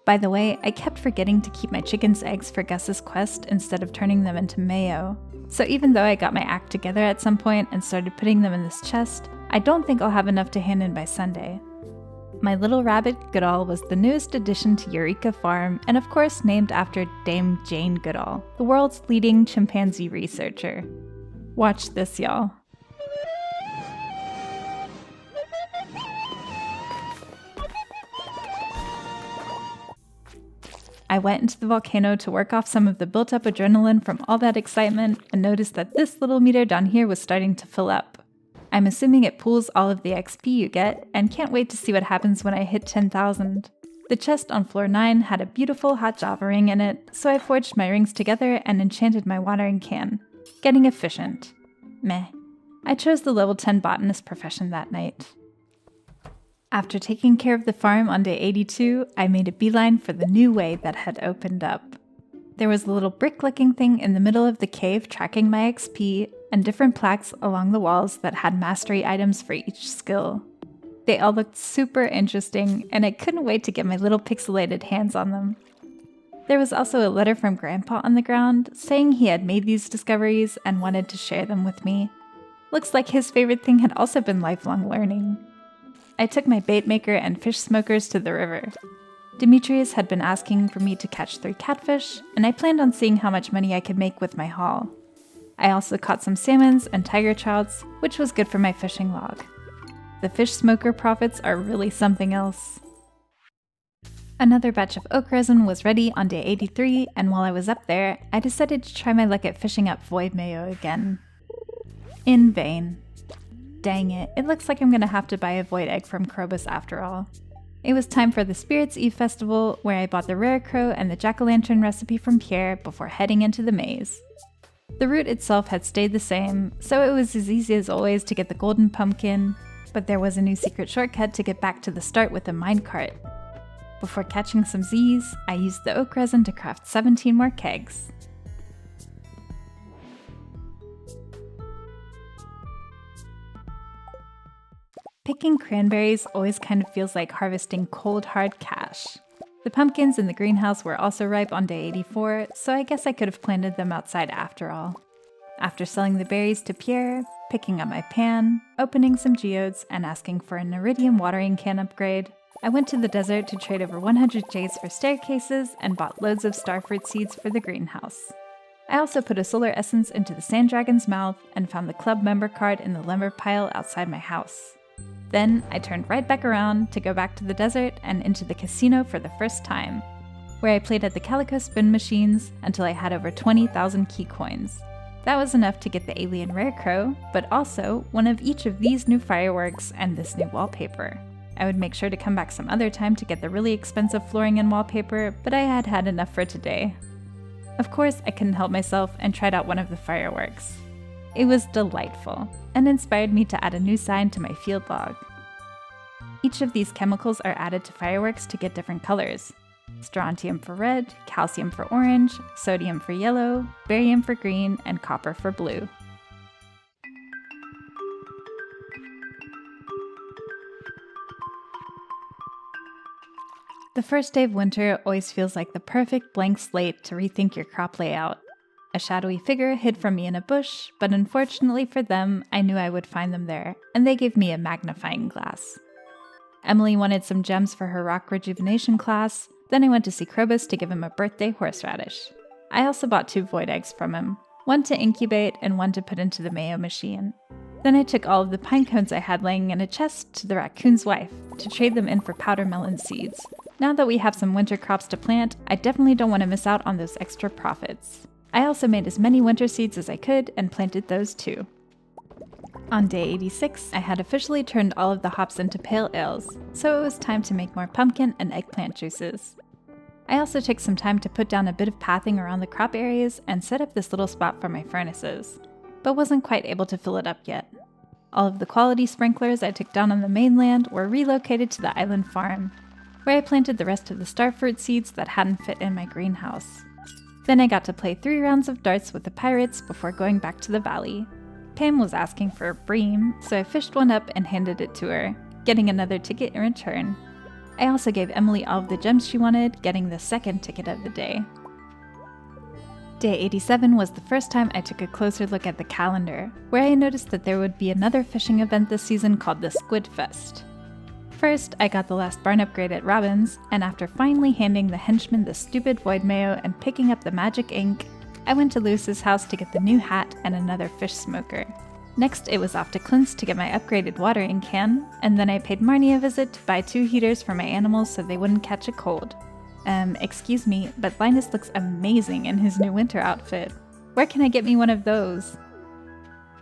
By the way, I kept forgetting to keep my chicken's eggs for Gus's quest instead of turning them into mayo. So even though I got my act together at some point and started putting them in this chest, I don't think I'll have enough to hand in by Sunday. My little rabbit Goodall was the newest addition to Eureka Farm, and of course named after Dame Jane Goodall, the world's leading chimpanzee researcher. Watch this, y'all. I went into the volcano to work off some of the built-up adrenaline from all that excitement and noticed that this little meter down here was starting to fill up. I'm assuming it pools all of the XP you get, and can't wait to see what happens when I hit 10,000. The chest on floor 9 had a beautiful hot Java ring in it, so I forged my rings together and enchanted my watering can. Getting efficient. Meh. I chose the level 10 botanist profession that night. After taking care of the farm on day 82, I made a beeline for the new way that had opened up. There was a little brick-looking thing in the middle of the cave tracking my XP, and different plaques along the walls that had mastery items for each skill. They all looked super interesting, and I couldn't wait to get my little pixelated hands on them. There was also a letter from Grandpa on the ground, saying he had made these discoveries and wanted to share them with me. Looks like his favorite thing had also been lifelong learning. I took my bait maker and fish smokers to the river. Demetrius had been asking for me to catch 3 catfish, and I planned on seeing how much money I could make with my haul. I also caught some salmons and tiger trouts, which was good for my fishing log. The fish smoker profits are really something else. Another batch of oak resin was ready on day 83, and while I was up there, I decided to try my luck at fishing up void mayo again. In vain. Dang it, it looks like I'm gonna have to buy a void egg from Krobus after all. It was time for the Spirits Eve festival, where I bought the rare crow and the jack-o'-lantern recipe from Pierre before heading into the maze. The route itself had stayed the same, so it was as easy as always to get the golden pumpkin, but there was a new secret shortcut to get back to the start with the minecart. Before catching some Z's, I used the oak resin to craft 17 more kegs. Picking cranberries always kind of feels like harvesting cold hard cash. The pumpkins in the greenhouse were also ripe on day 84, so I guess I could have planted them outside after all. After selling the berries to Pierre, picking up my pan, opening some geodes, and asking for an iridium watering can upgrade, I went to the desert to trade over 100 jades for staircases and bought loads of starfruit seeds for the greenhouse. I also put a solar essence into the sand dragon's mouth and found the club member card in the lumber pile outside my house. Then I turned right back around to go back to the desert and into the casino for the first time, where I played at the calico spin machines until I had over 20,000 key coins. That was enough to get the alien rare crow, but also one of each of these new fireworks and this new wallpaper. I would make sure to come back some other time to get the really expensive flooring and wallpaper, but I had had enough for today. Of course, I couldn't help myself and tried out one of the fireworks. It was delightful, and inspired me to add a new sign to my field log. Each of these chemicals are added to fireworks to get different colors. Strontium for red, calcium for orange, sodium for yellow, barium for green, and copper for blue. The first day of winter always feels like the perfect blank slate to rethink your crop layout. A shadowy figure hid from me in a bush, but unfortunately for them, I knew I would find them there, and they gave me a magnifying glass. Emily wanted some gems for her rock rejuvenation class, then I went to see Krobus to give him a birthday horseradish. I also bought 2 void eggs from him, one to incubate and one to put into the mayo machine. Then I took all of the pine cones I had laying in a chest to the raccoon's wife to trade them in for powder melon seeds. Now that we have some winter crops to plant, I definitely don't want to miss out on those extra profits. I also made as many winter seeds as I could and planted those too. On day 86, I had officially turned all of the hops into pale ales, so it was time to make more pumpkin and eggplant juices. I also took some time to put down a bit of pathing around the crop areas and set up this little spot for my furnaces, but wasn't quite able to fill it up yet. All of the quality sprinklers I took down on the mainland were relocated to the island farm, where I planted the rest of the starfruit seeds that hadn't fit in my greenhouse. Then I got to play 3 rounds of darts with the pirates before going back to the valley. Pam was asking for a bream, so I fished one up and handed it to her, getting another ticket in return. I also gave Emily all of the gems she wanted, getting the second ticket of the day. Day 87 was the first time I took a closer look at the calendar, where I noticed that there would be another fishing event this season called the Squid Fest. First, I got the last barn upgrade at Robin's, and after finally handing the henchman the stupid void mayo and picking up the magic ink, I went to Lewis's house to get the new hat and another fish smoker. Next, it was off to Clint's to get my upgraded watering can, and then I paid Marnie a visit to buy 2 heaters for my animals so they wouldn't catch a cold. Excuse me, but Linus looks amazing in his new winter outfit. Where can I get me one of those?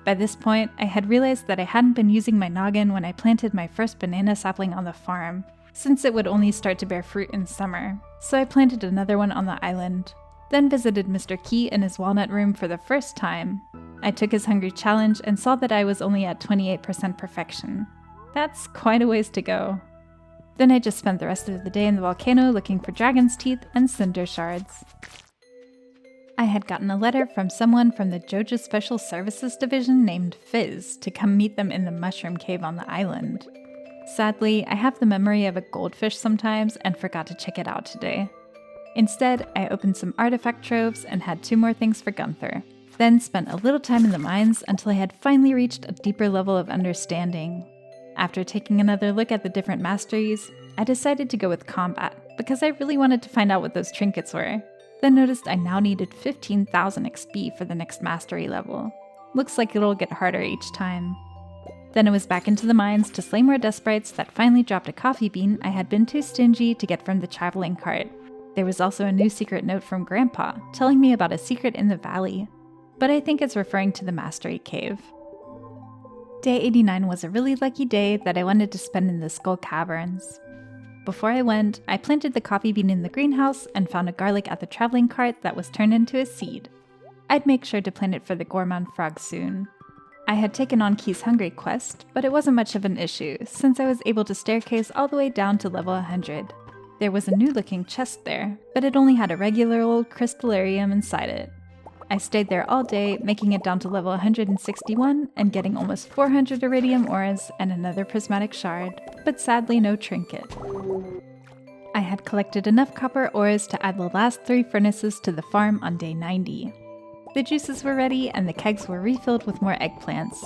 By this point, I had realized that I hadn't been using my noggin when I planted my first banana sapling on the farm, since it would only start to bear fruit in summer, so I planted another one on the island. Then visited Mr. Key in his walnut room for the first time. I took his hungry challenge and saw that I was only at 28% perfection. That's quite a ways to go. Then I just spent the rest of the day in the volcano looking for dragon's teeth and cinder shards. I had gotten a letter from someone from the Joja Special Services Division named Fizz to come meet them in the mushroom cave on the island. Sadly, I have the memory of a goldfish sometimes and forgot to check it out today. Instead, I opened some artifact troves and had 2 more things for Gunther. Then spent a little time in the mines until I had finally reached a deeper level of understanding. After taking another look at the different masteries, I decided to go with combat because I really wanted to find out what those trinkets were. Then noticed I now needed 15,000 XP for the next mastery level. Looks like it'll get harder each time. Then it was back into the mines to slay more dust sprites that finally dropped a coffee bean I had been too stingy to get from the traveling cart. There was also a new secret note from Grandpa, telling me about a secret in the valley, but I think it's referring to the Mastery Cave. Day 89 was a really lucky day that I wanted to spend in the Skull Caverns. Before I went, I planted the coffee bean in the greenhouse and found a garlic at the traveling cart that was turned into a seed. I'd make sure to plant it for the gourmand frog soon. I had taken on Key's Hungry quest, but it wasn't much of an issue since I was able to staircase all the way down to level 100. There was a new looking chest there, but it only had a regular old crystallarium inside it. I stayed there all day, making it down to level 161 and getting almost 400 iridium ores and another prismatic shard, but sadly no trinket. I had collected enough copper ores to add the last 3 furnaces to the farm on day 90. The juices were ready and the kegs were refilled with more eggplants.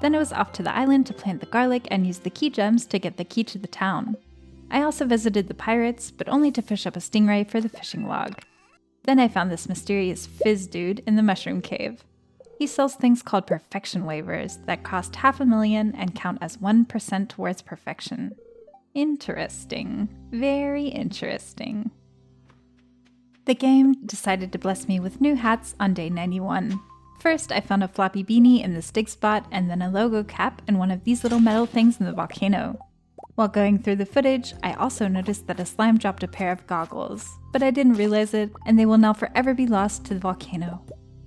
Then I was off to the island to plant the garlic and use the key gems to get the key to the town. I also visited the pirates, but only to fish up a stingray for the fishing log. Then I found this mysterious fizz dude in the mushroom cave. He sells things called perfection waivers that cost 500,000 and count as 1% towards perfection. Interesting. Very interesting. The game decided to bless me with new hats on day 91. First, I found a floppy beanie in the stig spot and then a logo cap and one of these little metal things in the volcano. While going through the footage, I also noticed that a slime dropped a pair of goggles, but I didn't realize it, and they will now forever be lost to the volcano.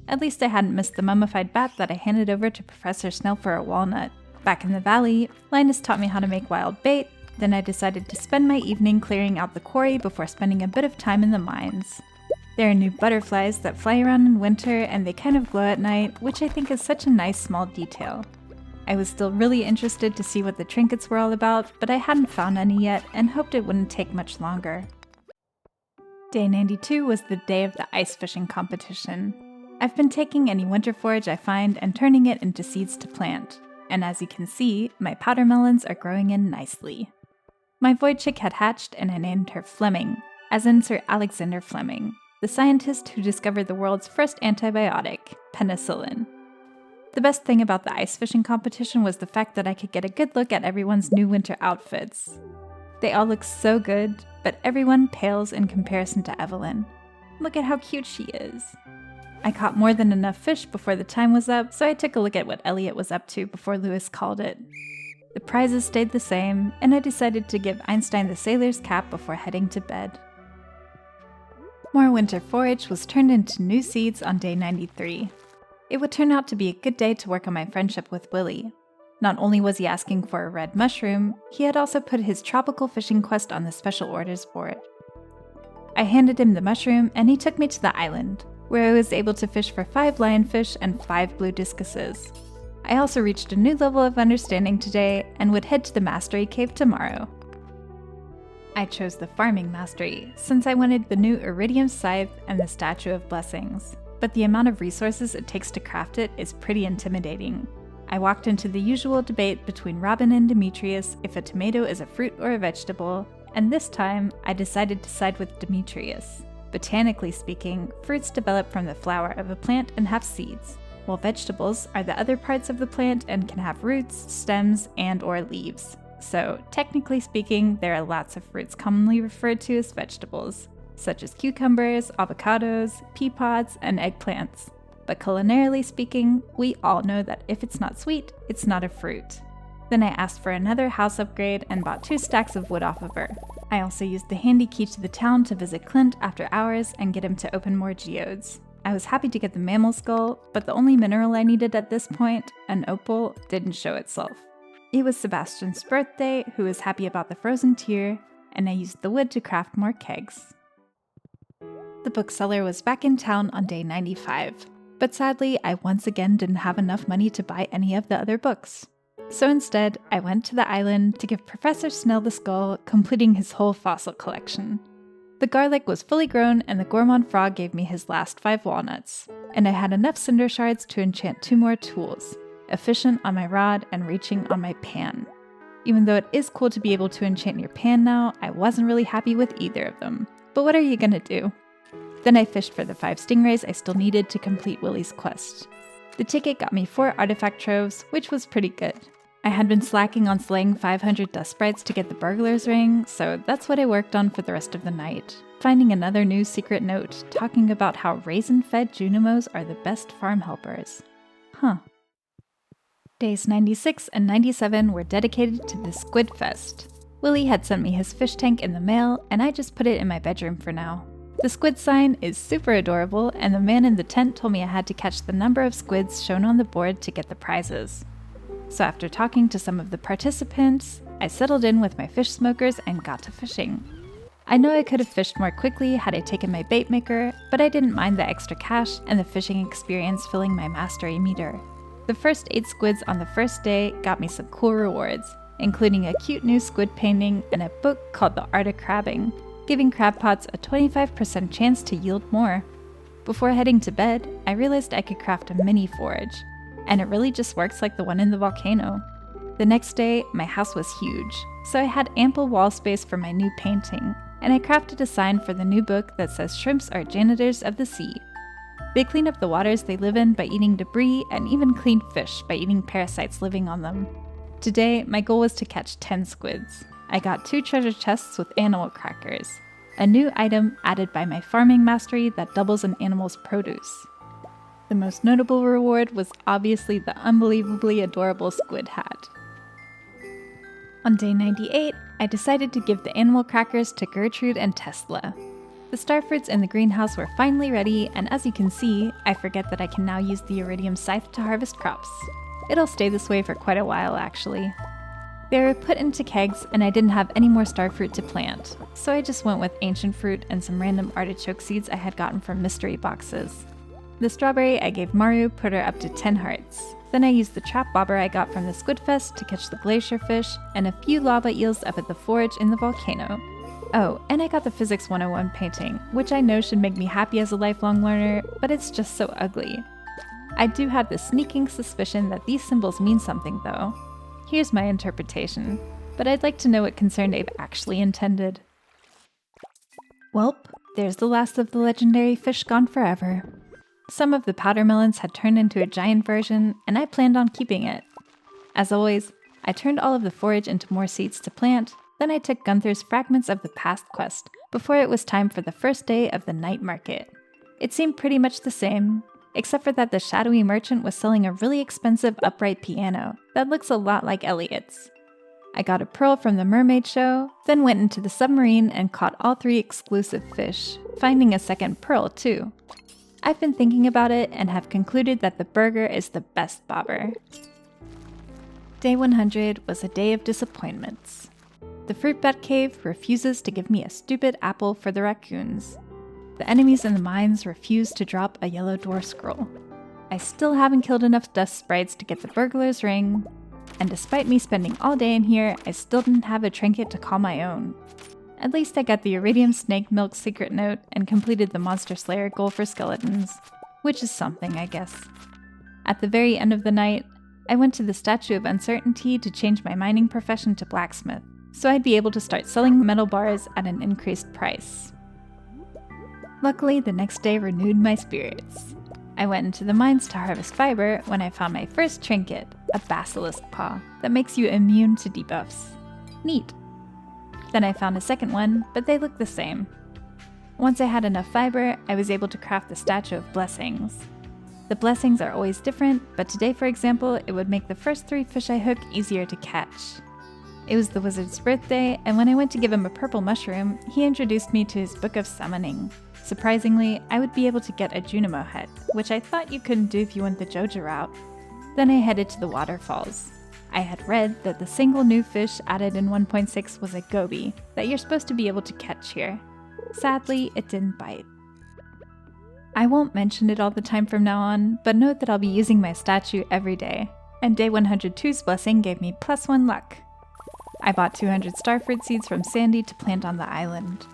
At least I hadn't missed the mummified bat that I handed over to Professor Snell for a walnut. Back in the valley, Linus taught me how to make wild bait, then I decided to spend my evening clearing out the quarry before spending a bit of time in the mines. There are new butterflies that fly around in winter and they kind of glow at night, which I think is such a nice small detail. I was still really interested to see what the trinkets were all about, but I hadn't found any yet and hoped it wouldn't take much longer. Day 92 was the day of the ice fishing competition. I've been taking any winter forage I find and turning it into seeds to plant, and as you can see, my powder melons are growing in nicely. My void chick had hatched and I named her Fleming, as in Sir Alexander Fleming, the scientist who discovered the world's first antibiotic, penicillin. The best thing about the ice fishing competition was the fact that I could get a good look at everyone's new winter outfits. They all look so good, but everyone pales in comparison to Evelyn. Look at how cute she is. I caught more than enough fish before the time was up, so I took a look at what Elliot was up to before Lewis called it. The prizes stayed the same, and I decided to give Einstein the sailor's cap before heading to bed. More winter forage was turned into new seeds on day 93. It would turn out to be a good day to work on my friendship with Willie. Not only was he asking for a red mushroom, he had also put his tropical fishing quest on the special orders board. I handed him the mushroom and he took me to the island, where I was able to fish for 5 lionfish and 5 blue discuses. I also reached a new level of understanding today and would head to the Mastery Cave tomorrow. I chose the Farming Mastery, since I wanted the new Iridium Scythe and the Statue of Blessings, but the amount of resources it takes to craft it is pretty intimidating. I walked into the usual debate between Robin and Demetrius if a tomato is a fruit or a vegetable, and this time I decided to side with Demetrius. Botanically speaking, fruits develop from the flower of a plant and have seeds, while vegetables are the other parts of the plant and can have roots, stems, and/or leaves. So, technically speaking, there are lots of fruits commonly referred to as vegetables, such as cucumbers, avocados, pea pods, and eggplants. But culinarily speaking, we all know that if it's not sweet, it's not a fruit. Then I asked for another house upgrade and bought 2 stacks of wood off of her. I also used the handy key to the town to visit Clint after hours and get him to open more geodes. I was happy to get the mammal skull, but the only mineral I needed at this point, an opal, didn't show itself. It was Sebastian's birthday, who was happy about the frozen tear, and I used the wood to craft more kegs. The bookseller was back in town on day 95, but sadly I once again didn't have enough money to buy any of the other books. So instead, I went to the island to give Professor Snell the skull, completing his whole fossil collection. The garlic was fully grown and the gourmand frog gave me his last 5 walnuts, and I had enough cinder shards to enchant 2 more tools, efficient on my rod and reaching on my pan. Even though it is cool to be able to enchant your pan now, I wasn't really happy with either of them. But what are you gonna do? Then I fished for the 5 stingrays I still needed to complete Willie's quest. The ticket got me 4 artifact troves, which was pretty good. I had been slacking on slaying 500 dust sprites to get the burglar's ring, so that's what I worked on for the rest of the night, finding another new secret note talking about how raisin-fed Junimos are the best farm helpers. Huh. Days 96 and 97 were dedicated to the Squid Fest. Willie had sent me his fish tank in the mail, and I just put it in my bedroom for now. The squid sign is super adorable, and the man in the tent told me I had to catch the number of squids shown on the board to get the prizes. So after talking to some of the participants, I settled in with my fish smokers and got to fishing. I know I could have fished more quickly had I taken my bait maker, but I didn't mind the extra cash and the fishing experience filling my mastery meter. The first 8 squids on the first day got me some cool rewards, including a cute new squid painting and a book called The Art of Crabbing, giving crab pots a 25% chance to yield more. Before heading to bed, I realized I could craft a mini forge, and it really just works like the one in the volcano. The next day, my house was huge, so I had ample wall space for my new painting, and I crafted a sign for the new book that says shrimps are janitors of the sea. They clean up the waters they live in by eating debris and even clean fish by eating parasites living on them. Today, my goal was to catch 10 squids. I got 2 treasure chests with animal crackers, a new item added by my farming mastery that doubles an animal's produce. The most notable reward was obviously the unbelievably adorable squid hat. On day 98, I decided to give the animal crackers to Gertrude and Tesla. The starfruits in the greenhouse were finally ready, and as you can see, I forget that I can now use the iridium scythe to harvest crops. It'll stay this way for quite a while, actually. They were put into kegs, and I didn't have any more starfruit to plant, so I just went with ancient fruit and some random artichoke seeds I had gotten from mystery boxes. The strawberry I gave Maru put her up to 10 hearts. Then I used the trap bobber I got from the Squid Fest to catch the glacier fish and a few lava eels up at the forge in the volcano. Oh, and I got the Physics 101 painting, which I know should make me happy as a lifelong learner, but it's just so ugly. I do have the sneaking suspicion that these symbols mean something though. Here's my interpretation, but I'd like to know what concern Abe actually intended. Welp, there's the last of the legendary fish gone forever. Some of the powder melons had turned into a giant version, and I planned on keeping it. As always, I turned all of the forage into more seeds to plant, then I took Gunther's fragments of the past quest before it was time for the first day of the night market. It seemed pretty much the same, except for that the shadowy merchant was selling a really expensive upright piano that looks a lot like Elliot's. I got a pearl from the mermaid show, then went into the submarine and caught all 3 exclusive fish, finding a second pearl too. I've been thinking about it and have concluded that the burger is the best bobber. Day 100 was a day of disappointments. The fruit bat cave refuses to give me a stupid apple for the raccoons. The enemies in the mines refuse to drop a yellow dwarf scroll. I still haven't killed enough dust sprites to get the burglar's ring, and despite me spending all day in here, I still didn't have a trinket to call my own. At least I got the iridium snake milk secret note and completed the monster slayer goal for skeletons, which is something, I guess. At the very end of the night, I went to the Statue of Uncertainty to change my mining profession to blacksmith, so I'd be able to start selling metal bars at an increased price. Luckily, the next day renewed my spirits. I went into the mines to harvest fiber when I found my first trinket, a basilisk paw, that makes you immune to debuffs. Neat. Then I found a second one, but they look the same. Once I had enough fiber, I was able to craft the Statue of Blessings. The blessings are always different, but today, for example, it would make the first 3 fish I hook easier to catch. It was the wizard's birthday, and when I went to give him a purple mushroom, he introduced me to his book of summoning. Surprisingly, I would be able to get a Junimo head, which I thought you couldn't do if you went the Joja route. Then I headed to the waterfalls. I had read that the single new fish added in 1.6 was a goby that you're supposed to be able to catch here. Sadly, it didn't bite. I won't mention it all the time from now on, but note that I'll be using my statue every day, and day 102's blessing gave me +1 luck. I bought 200 starfruit seeds from Sandy to plant on the island.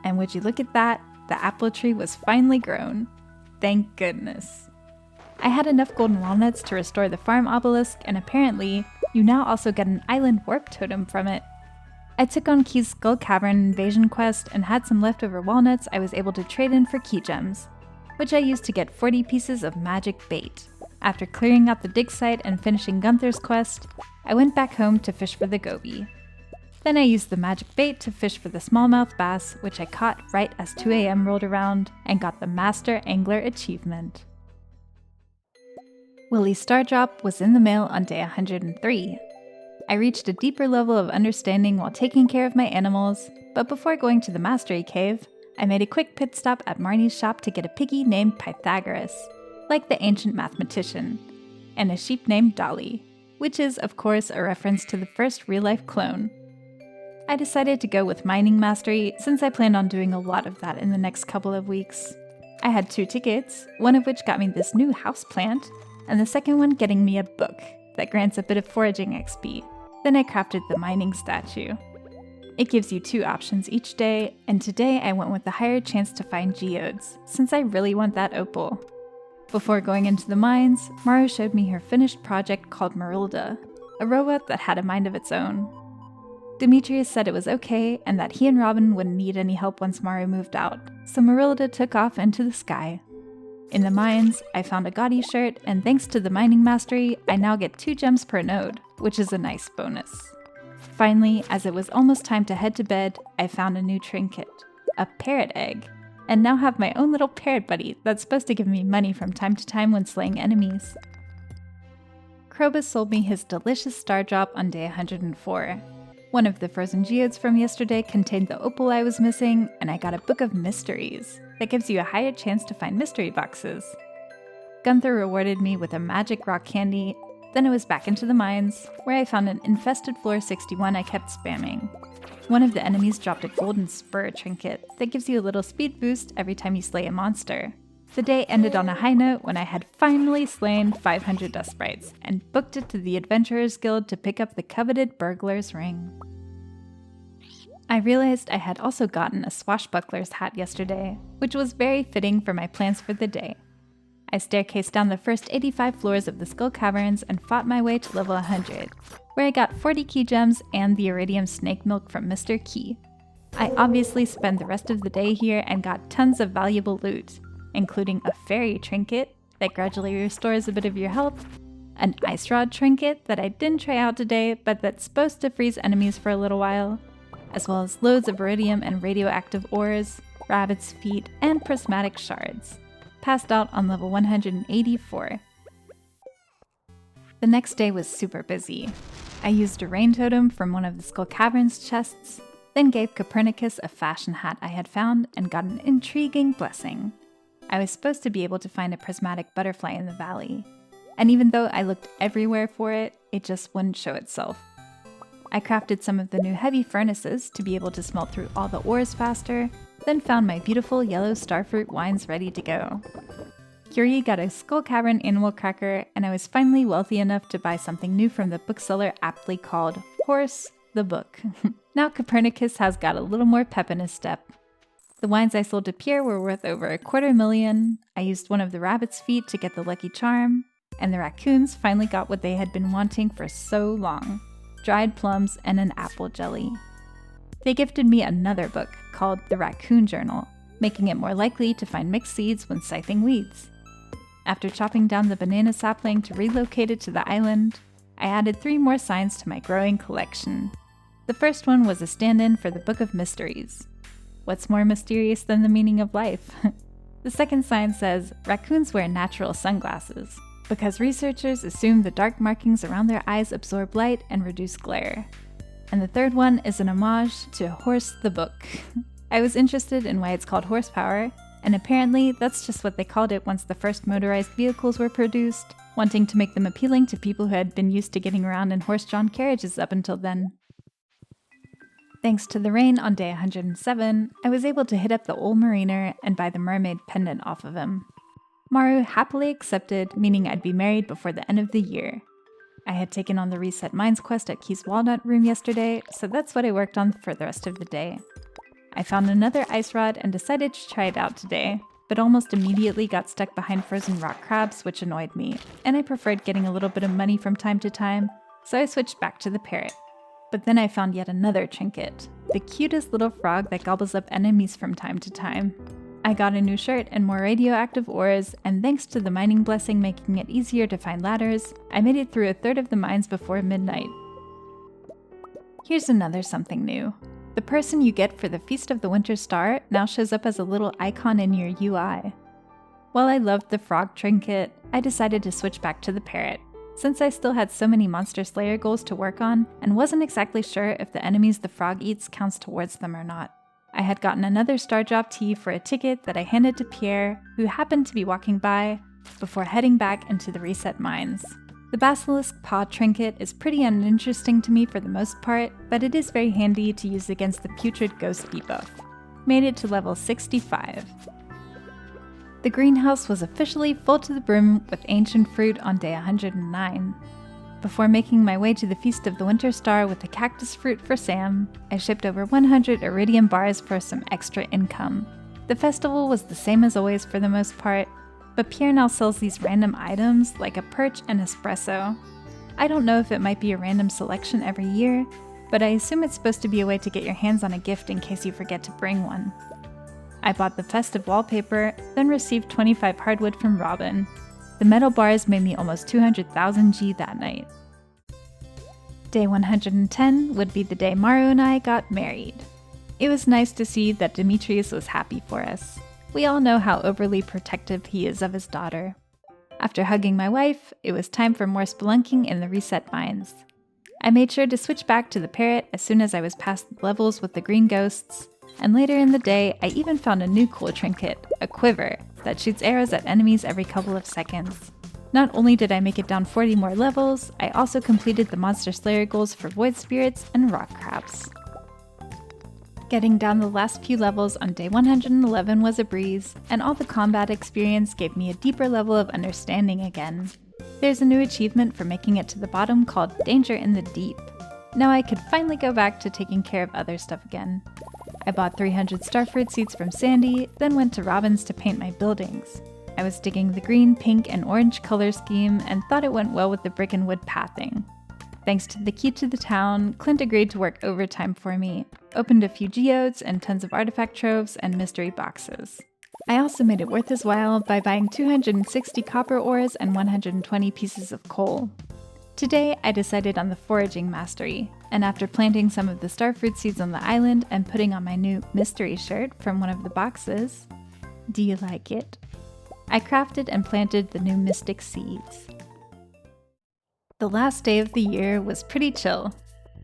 And would you look at that, the apple tree was finally grown. Thank goodness. I had enough golden walnuts to restore the farm obelisk, and apparently, you now also get an island warp totem from it. I took on Key's Skull Cavern invasion quest and had some leftover walnuts I was able to trade in for key gems, which I used to get 40 pieces of magic bait. After clearing out the dig site and finishing Gunther's quest, I went back home to fish for the goby. Then I used the magic bait to fish for the smallmouth bass, which I caught right as 2 a.m. rolled around and got the Master Angler achievement. Willie's Star Drop was in the mail on day 103. I reached a deeper level of understanding while taking care of my animals, but before going to the Mastery Cave, I made a quick pit stop at Marnie's shop to get a piggy named Pythagoras, like the ancient mathematician, and a sheep named Dolly, which is, of course, a reference to the first real-life clone. I decided to go with mining mastery since I planned on doing a lot of that in the next couple of weeks. I had 2 tickets, one of which got me this new houseplant, and the second one getting me a book that grants a bit of foraging XP. Then I crafted the mining statue. It gives you 2 options each day, and today I went with the higher chance to find geodes, since I really want that opal. Before going into the mines, Maru showed me her finished project called Marilda, a robot that had a mind of its own. Demetrius said it was okay and that he and Robin wouldn't need any help once Maru moved out, so Marilda took off into the sky. In the mines, I found a gaudy shirt, and thanks to the mining mastery, I now get 2 gems per node, which is a nice bonus. Finally, as it was almost time to head to bed, I found a new trinket, a parrot egg, and now have my own little parrot buddy that's supposed to give me money from time to time when slaying enemies. Krobus sold me his delicious star drop on day 104. One of the frozen geodes from yesterday contained the opal I was missing, and I got a book of mysteries that gives you a higher chance to find mystery boxes. Gunther rewarded me with a magic rock candy. Then it was back into the mines, where I found an infested floor 61 I kept spamming. One of the enemies dropped a golden spur trinket that gives you a little speed boost every time you slay a monster. The day ended on a high note when I had finally slain 500 dust sprites and booked it to the Adventurers Guild to pick up the coveted Burglar's Ring. I realized I had also gotten a swashbuckler's hat yesterday, which was very fitting for my plans for the day. I staircased down the first 85 floors of the Skull Caverns and fought my way to level 100, where I got 40 key gems and the iridium snake milk from Mr. Key. I obviously spent the rest of the day here and got tons of valuable loot, including a fairy trinket that gradually restores a bit of your health, an ice rod trinket that I didn't try out today but that's supposed to freeze enemies for a little while, as well as loads of iridium and radioactive ores, rabbit's feet, and prismatic shards, passed out on level 184. The next day was super busy. I used a rain totem from one of the Skull Caverns chests, then gave Copernicus a fashion hat I had found and got an intriguing blessing. I was supposed to be able to find a prismatic butterfly in the valley, and even though I looked everywhere for it, it just wouldn't show itself. I crafted some of the new heavy furnaces to be able to smelt through all the ores faster, then found my beautiful yellow starfruit wines ready to go. Curie got a Skull Cavern animal cracker, and I was finally wealthy enough to buy something new from the bookseller aptly called Horse the Book. Now Copernicus has got a little more pep in his step. The wines I sold to Pierre were worth over $250,000, I used one of the rabbit's feet to get the lucky charm, and the raccoons finally got what they had been wanting for so long: dried plums and an apple jelly. They gifted me another book called The Raccoon Journal, making it more likely to find mixed seeds when scything weeds. After chopping down the banana sapling to relocate it to the island, I added 3 more signs to my growing collection. The first one was a stand-in for the Book of Mysteries. What's more mysterious than the meaning of life? The second sign says, raccoons wear natural sunglasses, because researchers assume the dark markings around their eyes absorb light and reduce glare. And the third one is an homage to Horse the Book. I was interested in why it's called horsepower, and apparently that's just what they called it once the first motorized vehicles were produced, wanting to make them appealing to people who had been used to getting around in horse-drawn carriages up until then. Thanks to the rain on day 107, I was able to hit up the old mariner and buy the mermaid pendant off of him. Maru happily accepted, meaning I'd be married before the end of the year. I had taken on the Reset Mines quest at Key's Walnut Room yesterday, so that's what I worked on for the rest of the day. I found another ice rod and decided to try it out today, but almost immediately got stuck behind frozen rock crabs, which annoyed me, and I preferred getting a little bit of money from time to time, so I switched back to the parrot. But then I found yet another trinket, the cutest little frog that gobbles up enemies from time to time. I got a new shirt and more radioactive ores, and thanks to the mining blessing making it easier to find ladders, I made it through a third of the mines before midnight. Here's another something new. The person you get for the Feast of the Winter Star now shows up as a little icon in your UI. While I loved the frog trinket, I decided to switch back to the parrot, since I still had so many Monster Slayer goals to work on and wasn't exactly sure if the enemies the frog eats counts towards them or not. I had gotten another Star Drop tea for a ticket that I handed to Pierre, who happened to be walking by, before heading back into the reset mines. The Basilisk Paw trinket is pretty uninteresting to me for the most part, but it is very handy to use against the Putrid Ghost debuff. Made it to level 65. The greenhouse was officially full to the brim with ancient fruit on day 109. Before making my way to the Feast of the Winter Star with the cactus fruit for Sam, I shipped over 100 iridium bars for some extra income. The festival was the same as always for the most part, but Pierre now sells these random items like a perch and espresso. I don't know if it might be a random selection every year, but I assume it's supposed to be a way to get your hands on a gift in case you forget to bring one. I bought the festive wallpaper, then received 25 hardwood from Robin. The metal bars made me almost 200,000 G that night. Day 110 would be the day Maru and I got married. It was nice to see that Demetrius was happy for us. We all know how overly protective he is of his daughter. After hugging my wife, it was time for more spelunking in the reset mines. I made sure to switch back to the parrot as soon as I was past the levels with the green ghosts, and later in the day I even found a new cool trinket, a quiver, that shoots arrows at enemies every couple of seconds. Not only did I make it down 40 more levels, I also completed the Monster Slayer goals for Void Spirits and Rock Crabs. Getting down the last few levels on day 111 was a breeze, and all the combat experience gave me a deeper level of understanding again. There's a new achievement for making it to the bottom called Danger in the Deep. Now I could finally go back to taking care of other stuff again. I bought 300 starfruit seeds from Sandy, then went to Robin's to paint my buildings. I was digging the green, pink, and orange color scheme and thought it went well with the brick and wood pathing. Thanks to the key to the town, Clint agreed to work overtime for me, opened a few geodes and tons of artifact troves and mystery boxes. I also made it worth his while by buying 260 copper ores and 120 pieces of coal. Today, I decided on the Foraging mastery, and after planting some of the starfruit seeds on the island and putting on my new mystery shirt from one of the boxes, do you like it? I crafted and planted the new mystic seeds. The last day of the year was pretty chill.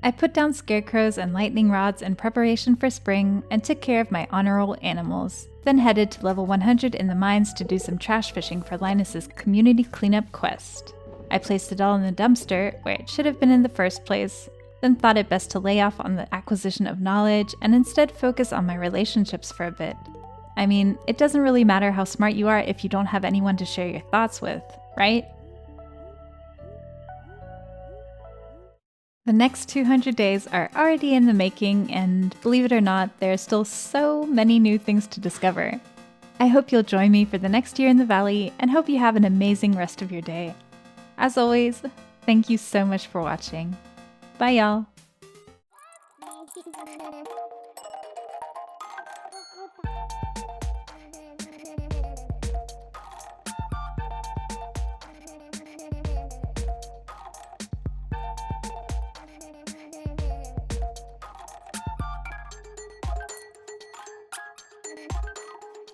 I put down scarecrows and lightning rods in preparation for spring and took care of my honorable animals, then headed to level 100 in the mines to do some trash fishing for Linus's community cleanup quest. I placed it all in the dumpster, where it should have been in the first place, then thought it best to lay off on the acquisition of knowledge and instead focus on my relationships for a bit. I mean, it doesn't really matter how smart you are if you don't have anyone to share your thoughts with, right? The next 200 days are already in the making, and believe it or not, there are still so many new things to discover. I hope you'll join me for the next year in the valley, and hope you have an amazing rest of your day. As always, thank you so much for watching. Bye y'all!